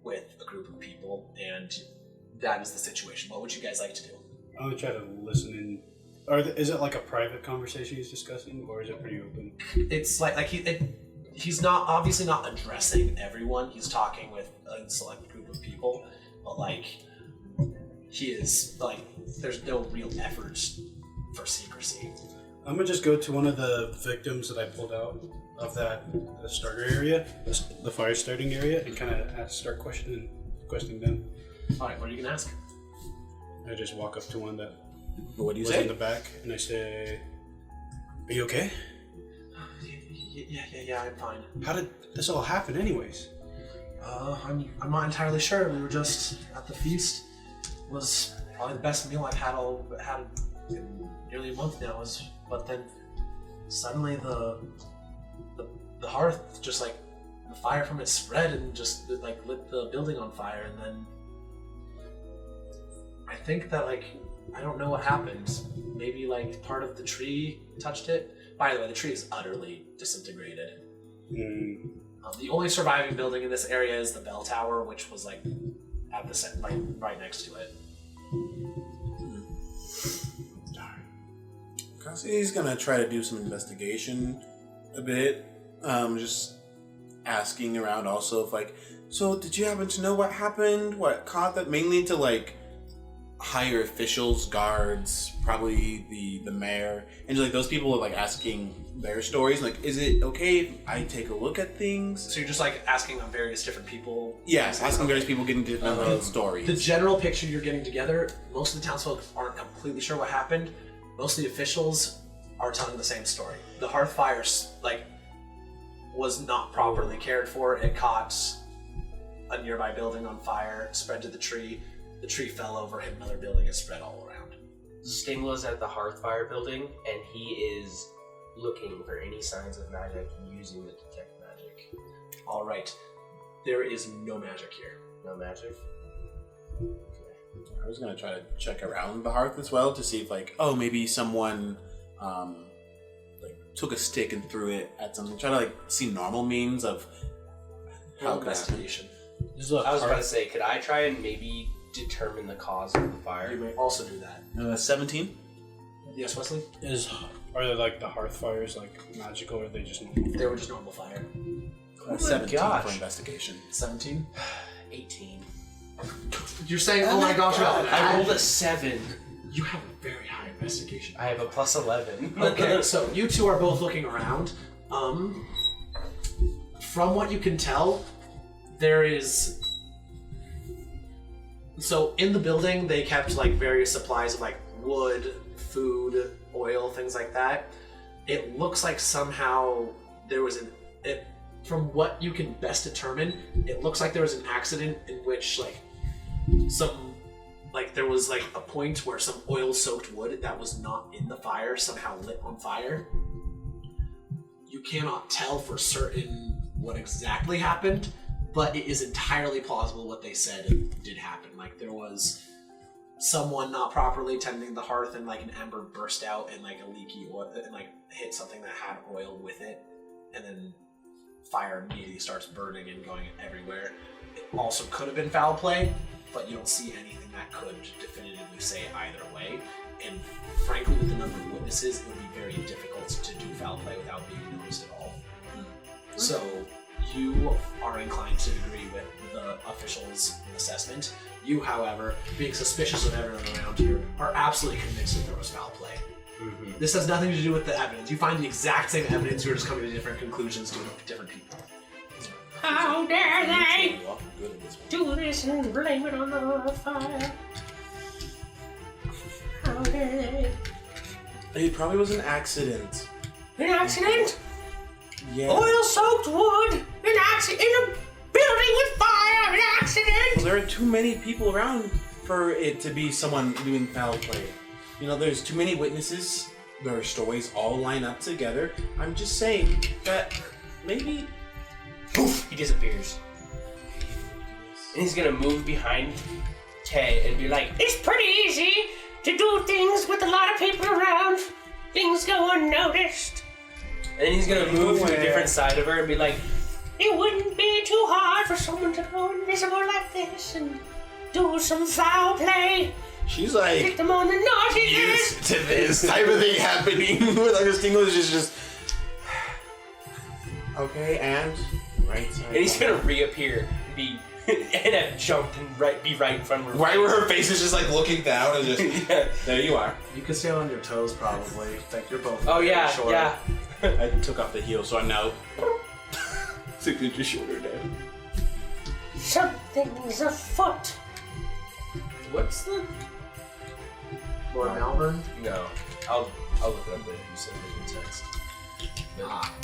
with a group of people, and that is the situation. What would you guys like to do? I'm gonna try to listen in. Is it like a private conversation he's discussing, or is it pretty open? It's he's not obviously not addressing everyone. He's talking with a select group of people. but like he is like there's no real efforts for secrecy. I'm gonna just go to one of the victims that I pulled out of the starter area, the fire starting area, and kind of start questioning them. All right, what are you gonna ask? I just walk up to one that What do you was say? in the back, and I say, "Are you okay? Yeah, I'm fine. How did this all happen, anyways?" I'm not entirely sure. We were just at the feast. It was probably the best meal I've had in nearly a month now. But then suddenly the hearth just like the fire from it spread and just like lit the building on fire. And then I think that like I don't know what happened. Maybe like part of the tree touched it. By the way, the tree is utterly disintegrated. The only surviving building in this area is the bell tower, which was like at the right next to it. He's gonna try to do some investigation a bit. Just asking around also if like, so did you happen to know what happened? What caused that? Mainly to like higher officials, guards, probably the mayor, and just, like those people are like asking their stories. Like, is it okay if I take a look at things? So you're just like asking on various different people? Yes, asking various people, getting different stories. The general picture you're getting together, most of the townsfolk aren't completely sure what happened. Most of the officials are telling the same story. The hearth fire like was not properly cared for. It caught a nearby building on fire, spread to the tree. The tree fell over, hit another building, and spread all around. Stingla's at the Hearthfire building, and he is looking for any signs of magic using the detect magic. All right, there is no magic here. No magic? I was gonna try to check around the hearth as well to see if like, oh, maybe someone like took a stick and threw it at something. Try to like see normal means of how Investigation. I was about to say, could I try and maybe determine the cause of the fire? You may also do that. 17. Yes, Wesley? Are they like the hearth fires like magical, or are they just normal? They were just normal fire. 17 gosh. for investigation. 17? 18. You're saying, oh my gosh, I rolled a 7. You have a very high investigation. I have a plus 11. Okay, so you two are both looking around. From what you can tell, there is... So in the building, they kept like various supplies of like wood, food, oil, things like that. It looks like somehow there was from what you can best determine, it looks like there was an accident in which there was like a point where some oil-soaked wood that was not in the fire somehow lit on fire. You cannot tell for certain what exactly happened, but it is entirely plausible what they said did happen. Like there was someone not properly tending the hearth and like an ember burst out and like a leaky oil and like hit something that had oil with it, and then fire immediately starts burning and going everywhere. It also could have been foul play, but you don't see anything that could definitively say either way. And frankly, with the number of witnesses, it would be very difficult to do foul play without being noticed at all. So you are inclined to agree with the official's assessment. You, however, being suspicious of everyone around here, are absolutely convinced that there was foul play. Mm-hmm. This has nothing to do with the evidence. You find the exact same evidence, you're just coming to different conclusions due to different people. How dare they do this and blame it on the fire? How dare they? It probably was an accident. An accident? Yeah. Oil-soaked wood? An accident? In a building with fire? An accident? Well, there are too many people around for it to be someone doing foul play. You know, there's too many witnesses. Their stories all line up together. I'm just saying that maybe... Poof! He disappears. And he's gonna move behind Kay and be like, It's pretty easy to do things with a lot of people around. Things go unnoticed. and then he's gonna move to a different side of her and be like, It wouldn't be too hard for someone to go invisible like this and do some foul play. She's like Hit them on the naughty used list. to this type of thing happening. With her English is just okay, and right side. and he's gonna reappear and be and have jumped and be right in front of her. Right where her face is just like looking down and just there you are. You can stay on your toes probably. Like you're both. Oh very yeah, short. yeah. I took off the heel, so I'm now 6 inches shorter now. Something's afoot. What's the? Lord Malvern. No, I'll look it up later. You said vision text. Ah.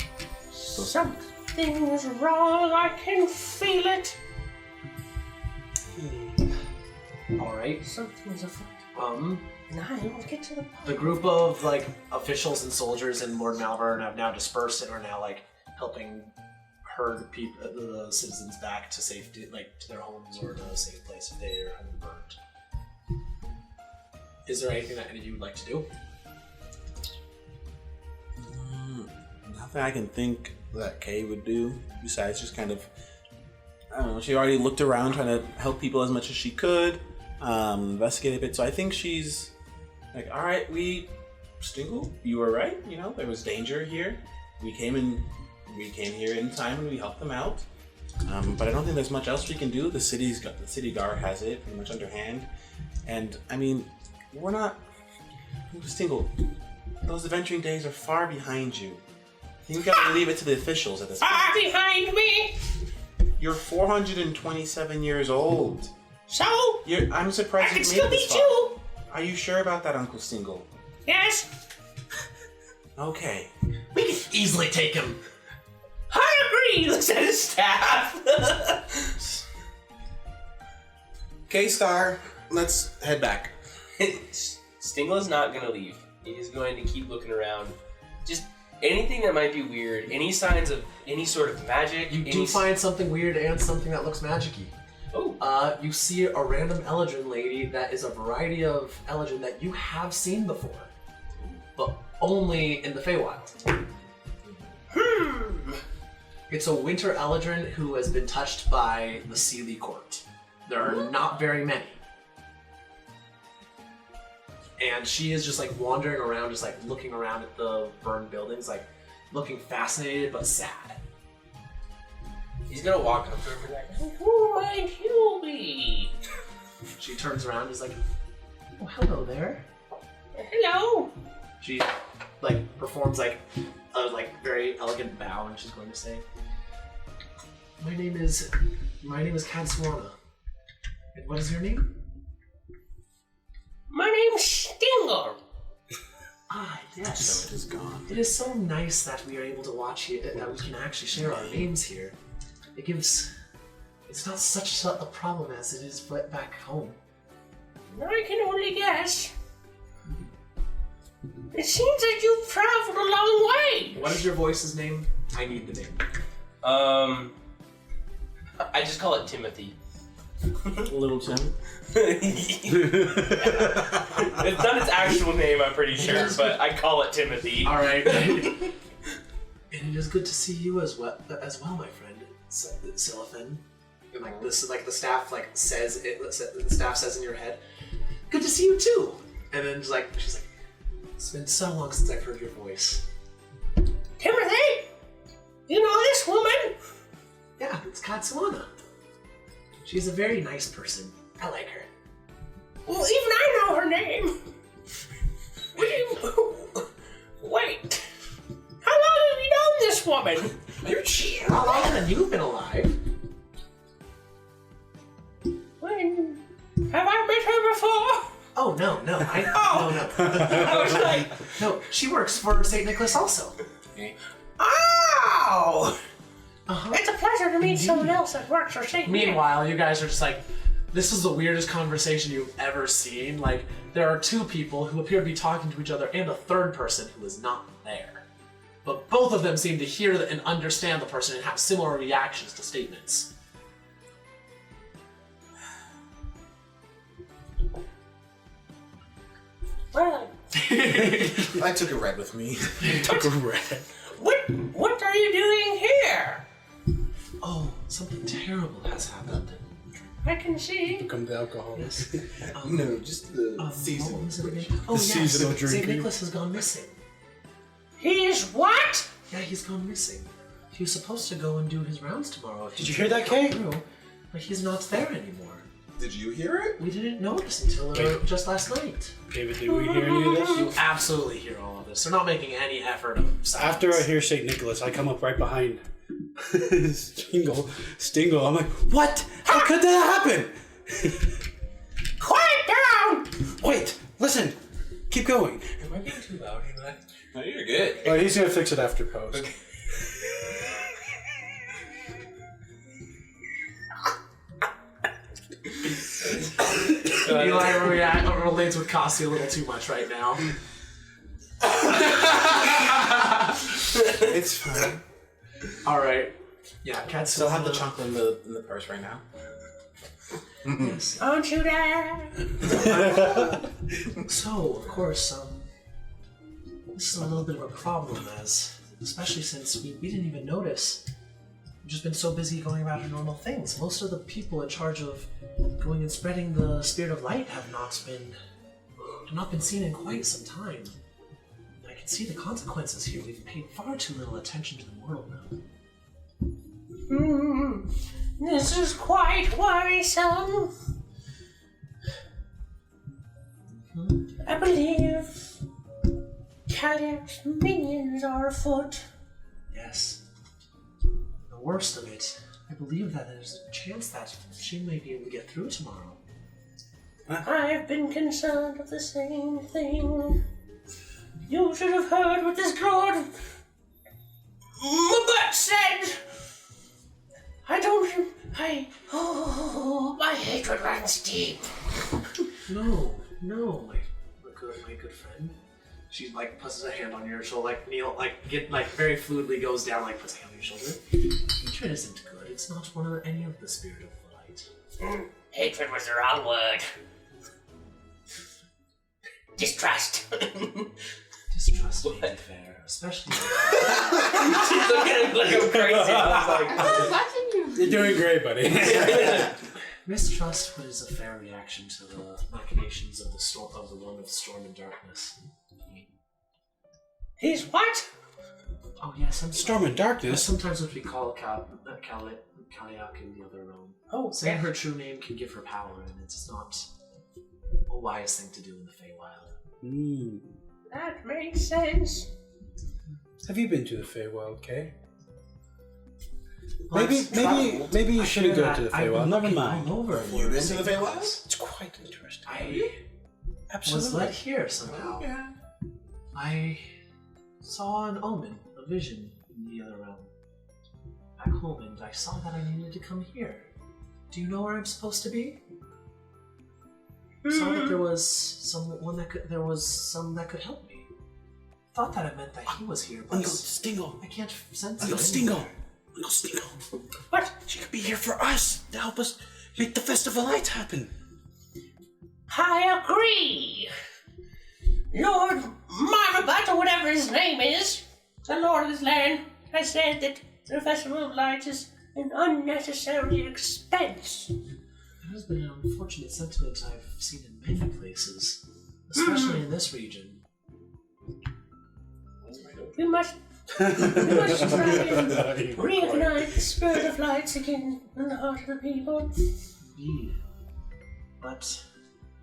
Something's wrong. I can feel it. All right. Something's afoot. Now we'll get to the The group of like officials and soldiers in Lord Malvern have now dispersed and are now like helping herd the citizens back to safety, like to their homes or to a safe place if they are unburned. Is there anything that any of you would like to do? Nothing I can think that Kay would do besides just kind of, I don't know, she already looked around trying to help people as much as she could, investigate a bit, so I think she's like, alright, Stingle, you were right, you know, there was danger here. We came here in time and we helped them out. But I don't think there's much else we can do. The city guard has it pretty much underhand. And I mean, we're not Stingle, those adventuring days are far behind you. You gotta leave it to the officials at this point. Far behind me. You're 427 years old. So I'm surprised I you can made still it this beat far. you. Are you sure about that, Uncle Stingle? Yes, Okay. We can easily take him. I agree. Looks at his staff. K-Star, let's head back. Stingle is not gonna leave. He is going to keep looking around. Just anything that might be weird. Any signs of any sort of magic. You do find something weird and something that looks magic-y. Oh. You see a random Eldrin lady that is a variety of Eldrin that you have seen before, but only in the Feywild. It's a winter Eldrin who has been touched by the Seelie court. There are not very many. And she is just like wandering around, just like looking around at the burned buildings, like looking fascinated but sad. He's gonna walk up to her and be like, Who might you be? She turns around and is like, oh, hello there. Hello. She like performs like a very elegant bow and she's going to say, My name is Katswana. And what is your name? My name's Stinger. Ah, yes. So it is gone. It is so nice that we are able to watch here, that we can actually share our names here. It's not such a problem as it is back home. I can only guess. It seems that you've traveled a long way. What is your voice's name? I need the name. I just call it Timothy. Little Tim. It's not its actual name, I'm pretty sure, but I call it Timothy. All right. And it is good to see you as well, my friend, Siliphin. And like this, like the staff says it. The staff says in your head, "Good to see you too." And then she's like, "It's been so long since I've heard your voice." Timothy, you know this woman? Yeah, it's Katswana. She's a very nice person. I like her. Well, even I know her name. Wait. How long have you known this woman? How long have you been alive? When? Have I met her before? Oh no. No. I was like, No, she works for St. Nicholas also. oh! Uh-huh. It's a pleasure to meet someone else that works for St. Meanwhile, you guys are just like, this is the weirdest conversation you've ever seen. Like, there are two people who appear to be talking to each other and a third person who is not there. But both of them seem to hear and understand the person and have similar reactions to statements. Well, I took a red with me. Took a red. what are you doing here? Oh, something terrible has happened. I can see. Become the alcohol. Yes. No, just the What season. was it again? Oh, yes. seasonal St. drinking. Nicholas has gone missing. He is what? Yeah, he's gone missing. He was supposed to go and do his rounds tomorrow. Did you hear that, Kay? But he's not there anymore. Did you hear it? We didn't notice until just last night. David, did we hear any of this? You absolutely hear all of this. They're not making any effort of silence. After I hear St. Nicholas, I come up right behind Stingle. I'm like, what? How could that happen? Quiet down! Wait, listen. Keep going. Am I being too loud? No, you're good. Oh, he's gonna fix it after post. Eli relates with Cassie a little too much right now. It's fine. All right. Yeah, Cat Still have the chocolate in the purse right now. Yes. Don't you dare! So, of course, this is a little bit of a problem, especially since we didn't even notice. We've just been so busy going about our normal things. Most of the people in charge of going and spreading the spirit of light have not been seen in quite some time. I can see the consequences here. We've paid far too little attention to the world now. This is quite worrisome. I believe Kaliak's minions are afoot. Yes. The worst of it, I believe that there's a chance that she may be able to get through tomorrow. I've been concerned of the same thing. You should have heard what this Lord Mubat said. My hatred runs deep. No, my good friend. She puts a hand on your shoulder, very fluidly goes down, puts a hand on your shoulder. Hatred isn't good. It's not one of any of the spirit of the light. Hatred was the wrong word. Distrust. Distrust may be fair, especially. She's looking at me like I'm crazy. I was Watching you. You're doing great, buddy. Mistrust is a fair reaction to the machinations of the one of storm and darkness. He's what? Oh yes, I'm Storm and darkness. Sometimes what we call Kaliak in the other realm. Oh, Saying her true name can give her power, and it's not a wise thing to do in the Feywild. that makes sense. Have you been to the Feywild, Kay? Well, Maybe you shouldn't go that to the I've Feywild. been Never looking mind. all over You been to the St. Feywild? Nicholas. It's quite interesting. I was led here somehow. Yeah. I saw an omen, a vision in the other realm. Back home, and I saw that I needed to come here. Do you know where I'm supposed to be? I saw that there was some that could help me. Thought that it meant that he was here, but Uncle Stingle. I can't sense Uncle it. Stingle. Uncle Stingle. What? She could be here for us to help us make the Festival Lights happen. I agree. Lord Marvabat, or whatever his name is, the Lord of this land, has said that the Festival of Lights is an unnecessary expense. It has been an unfortunate sentiment I've seen in many places, especially in this region. We must try and reignite the spirit of lights again in the heart of the people. Indeed. But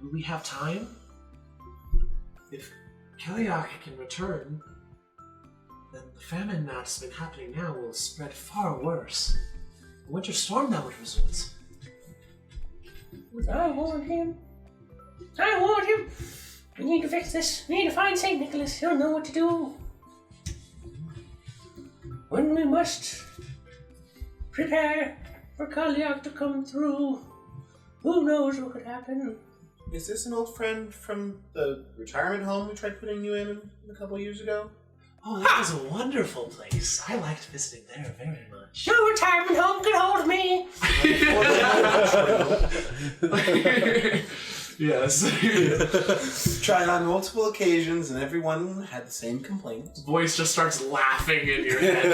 do we have time? If Kaliak can return, then the famine that's been happening now will spread far worse. A winter storm that would result. I warned him. We need to fix this. We need to find St. Nicholas. He'll know what to do. When we must prepare for Kaliak to come through, who knows what could happen. Is this an old friend from the retirement home we tried putting you in a couple years ago? Oh, that was a wonderful place. I liked visiting there very much. No retirement home could hold me. Yes. Tried on multiple occasions and everyone had the same complaint. Voice just starts laughing in your head.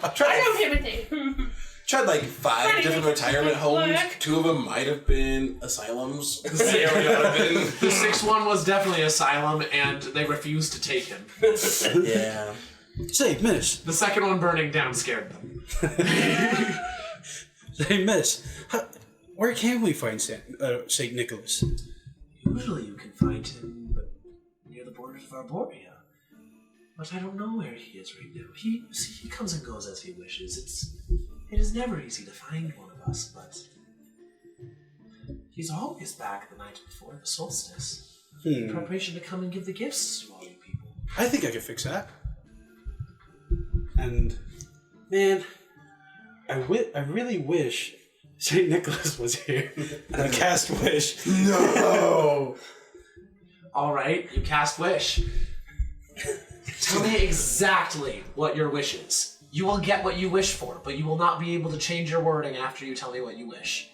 I don't give a damn. Tried like 5 different retirement homes. 2 of them might have been asylums. The 6th one was definitely asylum, and they refused to take him. Yeah. Say, Miss, The 2nd one burning down scared them. Hey, Miss, where can we find Saint Nicholas? Usually you can find him near the borders of Arborea. But I don't know where he is right now. He comes and goes as he wishes. It is never easy to find one of us, but he's always back the night before the solstice. In preparation to come and give the gifts to all you people. I think I can fix that. And, man, I really wish St. Nicholas was here. And I cast Wish. No! Alright, you cast Wish. Tell me exactly what your wish is. You will get what you wish for, but you will not be able to change your wording after you tell me what you wish.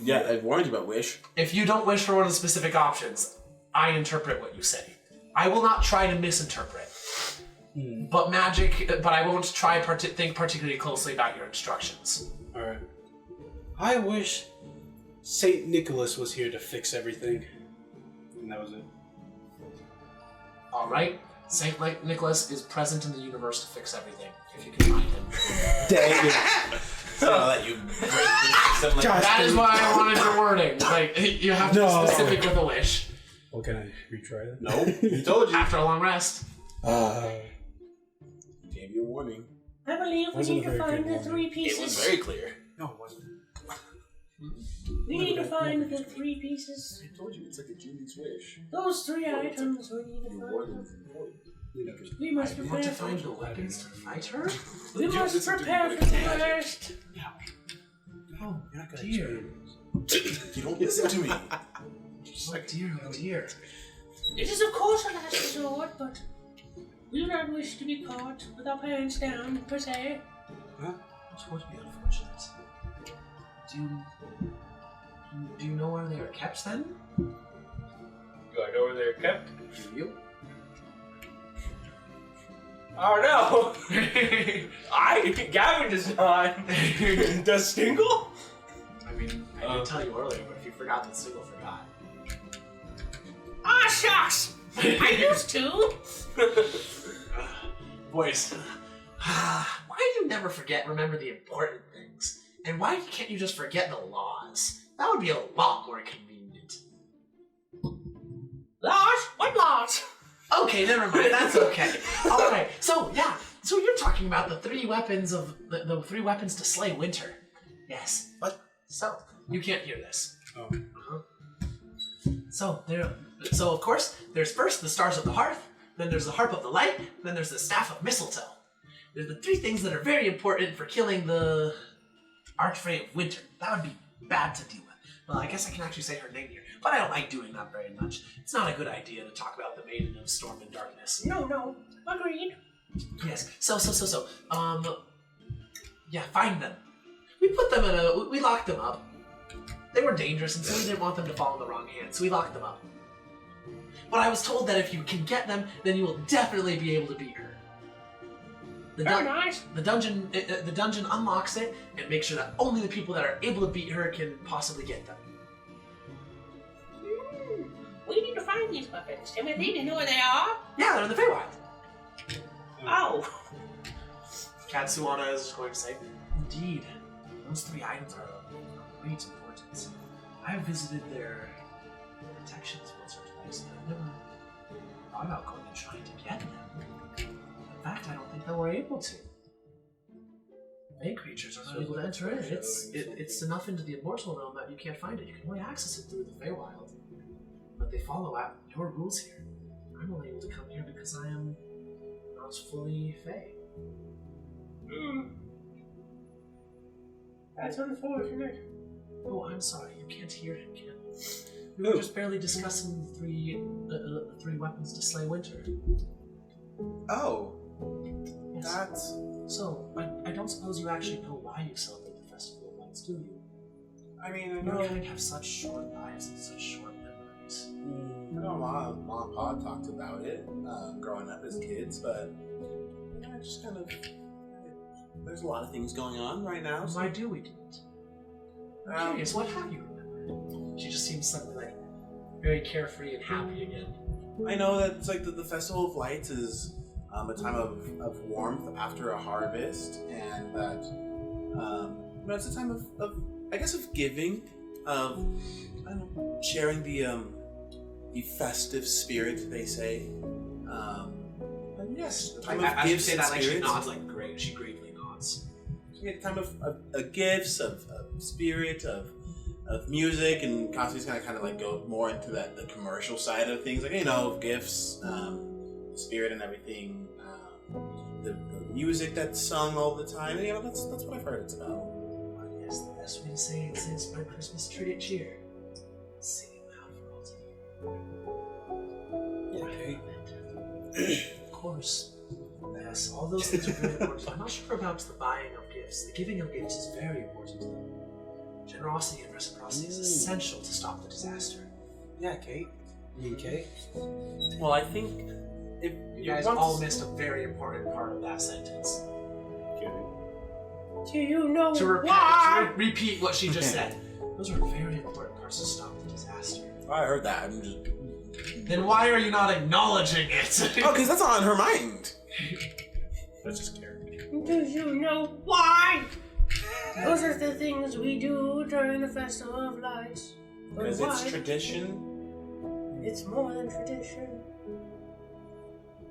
Yeah, I warned you about Wish. If you don't wish for one of the specific options, I interpret what you say. I will not try to misinterpret. But I won't try think particularly closely about your instructions. Alright. I wish St. Nicholas was here to fix everything. And that was it. Alright, St. Nicholas is present in the universe to fix everything, if you can find him. Dang it. I'll let you break this. That is why I wanted your wording. Like, you have to be specific with a wish. Well, can I retry that? No, he told you. After a long rest. Gave you a warning. I believe we Wasn't need a to very find good the one. three It pieces. was very clear. No, it wasn't. We need to find the three pieces. I told you, it's like a Julie's wish. Those three items we need to find. We must You prepare want to for find the weapons to fight her? We must prepare for the worst. Oh, You're not gonna dear. You don't listen to me. Oh, dear, oh, dear. It is of course a last resort, but we do not wish to be caught with our pants down, per se. It would be unfortunate. Do you know where they are kept then? Do I know where they're kept? Do you? Oh no! Gavin does not. Does Stingle? I mean, I didn't tell you earlier, but if you forgot, then Sigil forgot. Ah, shucks! I used to. Boys, why do you never remember the important things? And why can't you just forget the laws? That would be a lot more convenient. Laws? What laws? Okay, never mind. That's okay. All right. So you're talking about the three weapons of the three weapons to slay winter. Yes. What? So you can't hear this. Oh. So of course, there's first the stars of the hearth, then there's the harp of the light, then there's the staff of mistletoe. They're the three things that are very important for killing the Archfey of Winter. That would be bad to deal with. Well, I guess I can actually say her name here, but I don't like doing that very much. It's not a good idea to talk about the Maiden of Storm and Darkness. No. Agreed. Yes. Find them. We locked them up. They were dangerous, and so we didn't want them to fall in the wrong hands, so we locked them up. But I was told that if you can get them, then you will definitely be able to beat her. Very nice. The dungeon unlocks it and makes sure that only the people that are able to beat her can possibly get them. We need to find these weapons. Timothy, do you know where they are? Yeah, they're in the Feywild. Oh. Katsuana is going to say, indeed, those three items are of great importance. I have visited their protections once or twice, but I've never thought about going and trying to get them. In fact, I don't think that we're able to. Fey creatures are not able to enter in. It's enough into the immortal realm that you can't find it. You can only access it through the Feywild. But they follow out your rules here. I'm only able to come here because I am not fully Fey. That's unfortunate. Oh, I'm sorry. You can't hear him, can you? We were just barely discussing the three weapons to slay winter. Oh. Yes. That's... So, I don't suppose you actually know why you celebrate the Festival of Lights, do you? I mean, I Your know... kind have such short lives and such short memories. I know Mom and Pa talked about it growing up as kids, but yeah, just kind of... There's a lot of things going on right now. So, Why do we do it? I'm curious, what have you remembered? She just seems suddenly like very carefree and happy again. I know that it's like the Festival of Lights is a time of warmth after a harvest, and that But it's a time of I guess of giving, of I don't know, sharing the festive spirit, they say. And yes, the time of As you gifts say and that, like she spirits. nods, like great. She gravely nods. Yeah, time of gifts, of spirit, of music, and Kasui's gonna kind of like go more into the commercial side of things, like of gifts, spirit, and everything. The music that's sung all the time. And, that's what I've heard it's about. Yes, the best way to say it is spread Christmas cheer. Sing it loud for all to hear. Okay. Of course. Yes, all those things are very important. I'm not sure about the buying of gifts. The giving of gifts is very important to them. Generosity and reciprocity is essential to stop the disaster. Yeah, Kate. Kate. Well, I think if You guys all missed a very important part of that sentence. Do you know To why? repeat what she just said. Those are very important parts to stop the disaster. I heard that. I'm just Then why are you not acknowledging it? because that's not on her mind. That's just character. Do you know why? Those are the things we do during the Festival of Lights. But Because why? it's tradition. It's more than tradition.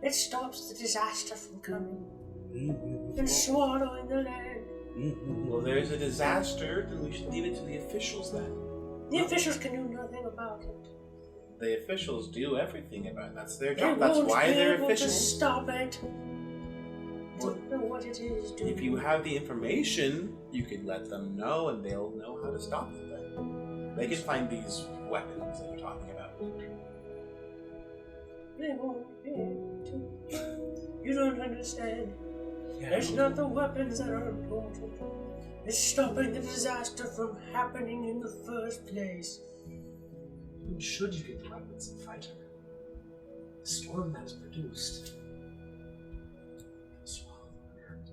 It stops the disaster from coming and swallowing the land. Well, there's a disaster, then we should leave it to the officials then. The officials can do nothing about it. The officials do everything about it. That's their They job. That's won't why be they're able to officials. stop it. Don't know what it is, do If you have the information, you could let them know, and they'll know how to stop it then. They can find these weapons that you're talking about. They won't be able to. You don't understand. It's not the weapons that are important. It's stopping the disaster from happening in the first place. Should you get the weapons and fight her? The storm that is produced. Swallow the land.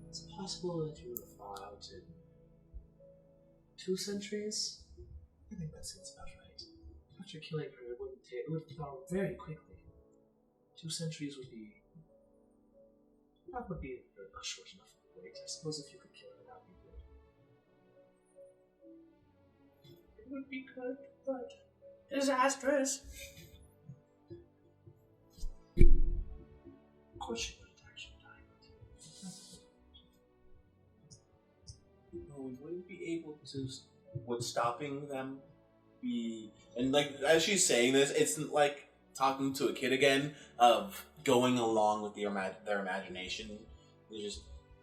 It's possible that you would have thawed out in 2 centuries. I think that seems about right. After killing her, it would thaw very quickly. 2 centuries would be. That would be a short enough wait. I suppose if you could kill her, that would be good. It would be good, but disastrous. Of course she wouldn't actually die. No, we wouldn't be able to. Would stopping them be? And like as she's saying this, it's like talking to a kid again of going along with their imagination.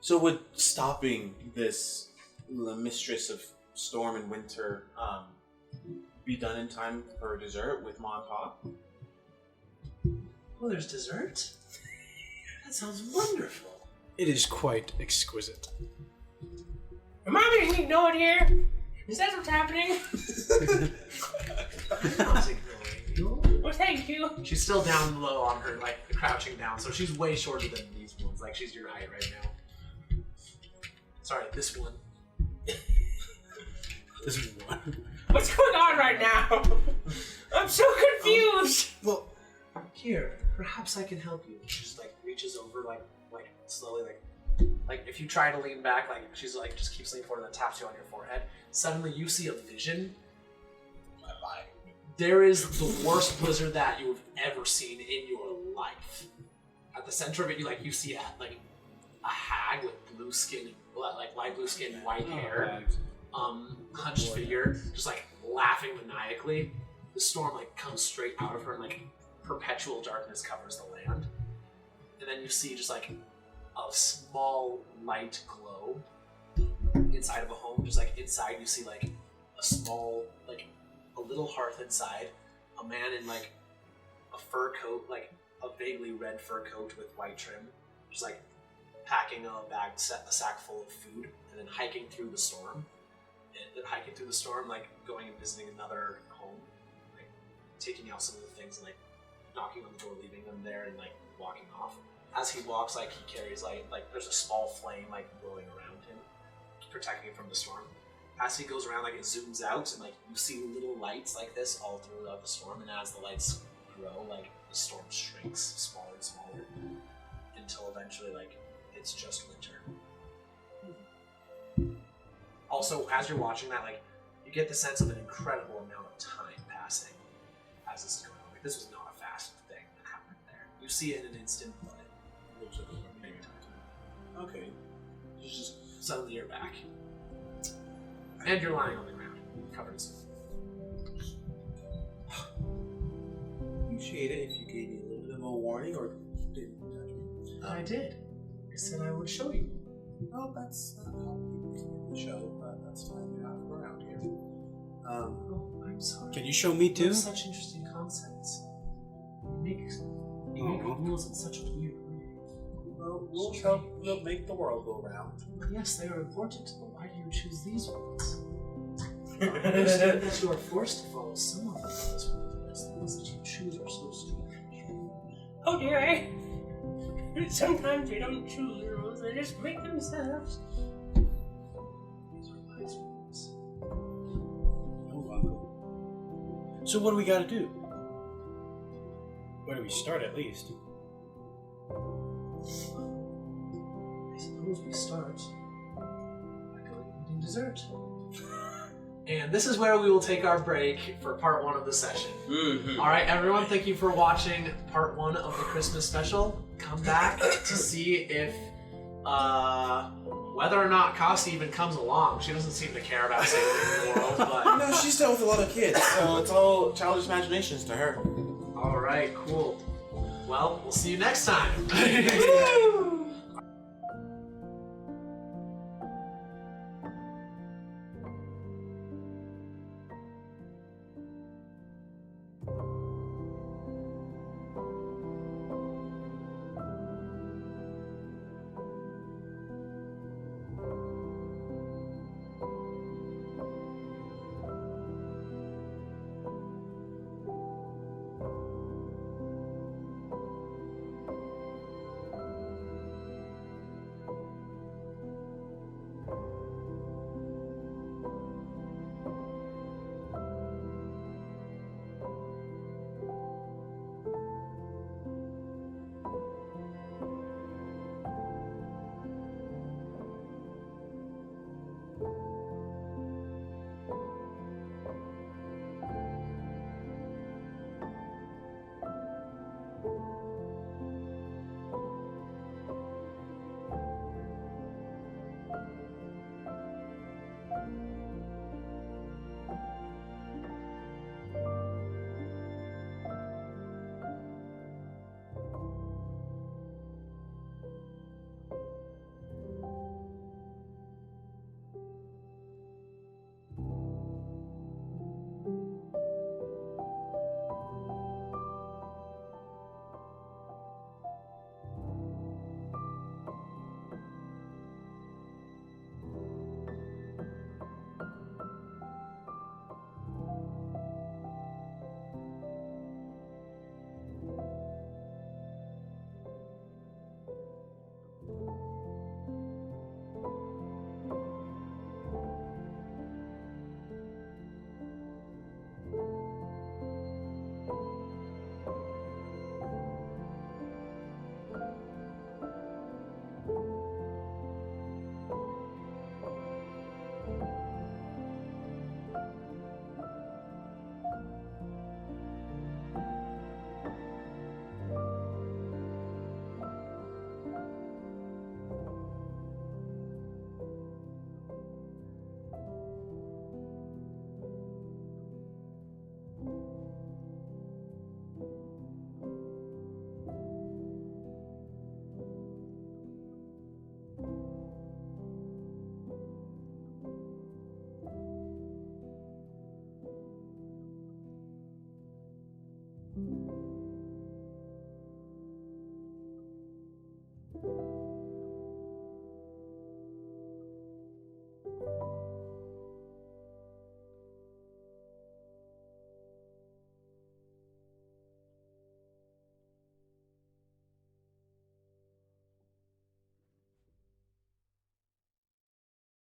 So would stopping this the mistress of storm and winter be done in time for dessert with Ma and Pa? Oh, there's dessert? That sounds wonderful. It is quite exquisite. Am I being ignored here? Is that what's happening? I'm not ignoring you. Well, thank you. She's still down low on her, like, crouching down, so she's way shorter than these ones. Like, she's your height right now. Sorry, this one. This is one. What's going on right now? I'm so confused. Well, Here, perhaps I can help you. She just, like, reaches over, like slowly, like, if you try to lean back, like, she's, like, just keeps leaning forward and then taps you on your forehead. Suddenly, you see a vision. There is the worst blizzard that you have ever seen in your life. At the center of it, you see a hag with blue skin, like light blue skin, white hair, hunched figure, just like laughing maniacally. The storm comes straight out of her, and perpetual darkness covers the land. And then you see just a small light glow inside of a home. Just inside, you see a small a little hearth inside, a man in a fur coat, a vaguely red fur coat with white trim, just packing a sack full of food, and then hiking through the storm. Going and visiting another home, taking out some of the things and knocking on the door, leaving them there, and walking off. As he walks, he carries there's a small flame glowing around him, protecting him from the storm. As he goes around, it zooms out, and you see little lights like this all throughout the storm. And as the lights grow, the storm shrinks smaller and smaller until eventually, it's just winter. also, as you're watching that, like, you get the sense of an incredible amount of time passing as this is going on. Like, this was not a fast thing that happened there. You see it in an instant, but it looks like many times. Okay. It's just Suddenly you're back. And you're lying on the ground, covered in snow. appreciate it if you gave me a little bit of a warning or didn't touch me. I did. I said I would show you. Well, that's not how people show, but that's fine. You're not around here. Oh, I'm sorry. Can you show me You too? have such interesting concepts. You make rules in such a weird way. Well, we'll help make the world go round. Yes, they are important, but why do you choose these ones? I understand that you are forced to follow some of the rules, but the ones that you choose are so strange. Oh dear, eh? Sometimes they don't choose the rules, they just make themselves. These are wise rules. Oh, Uncle. So what do we gotta do? Where do we start at least? I suppose we start by going eating dessert. And this is where we will take our break for part 1 of the session. Mm-hmm. Alright, everyone, thank you for watching part 1 of the Christmas special. Come back to see if whether or not Kasi even comes along. She doesn't seem to care about saving the world, but No, she's dealt with a lot of kids, so it's all childish imaginations to her. alright, cool. Well, we'll see you next time.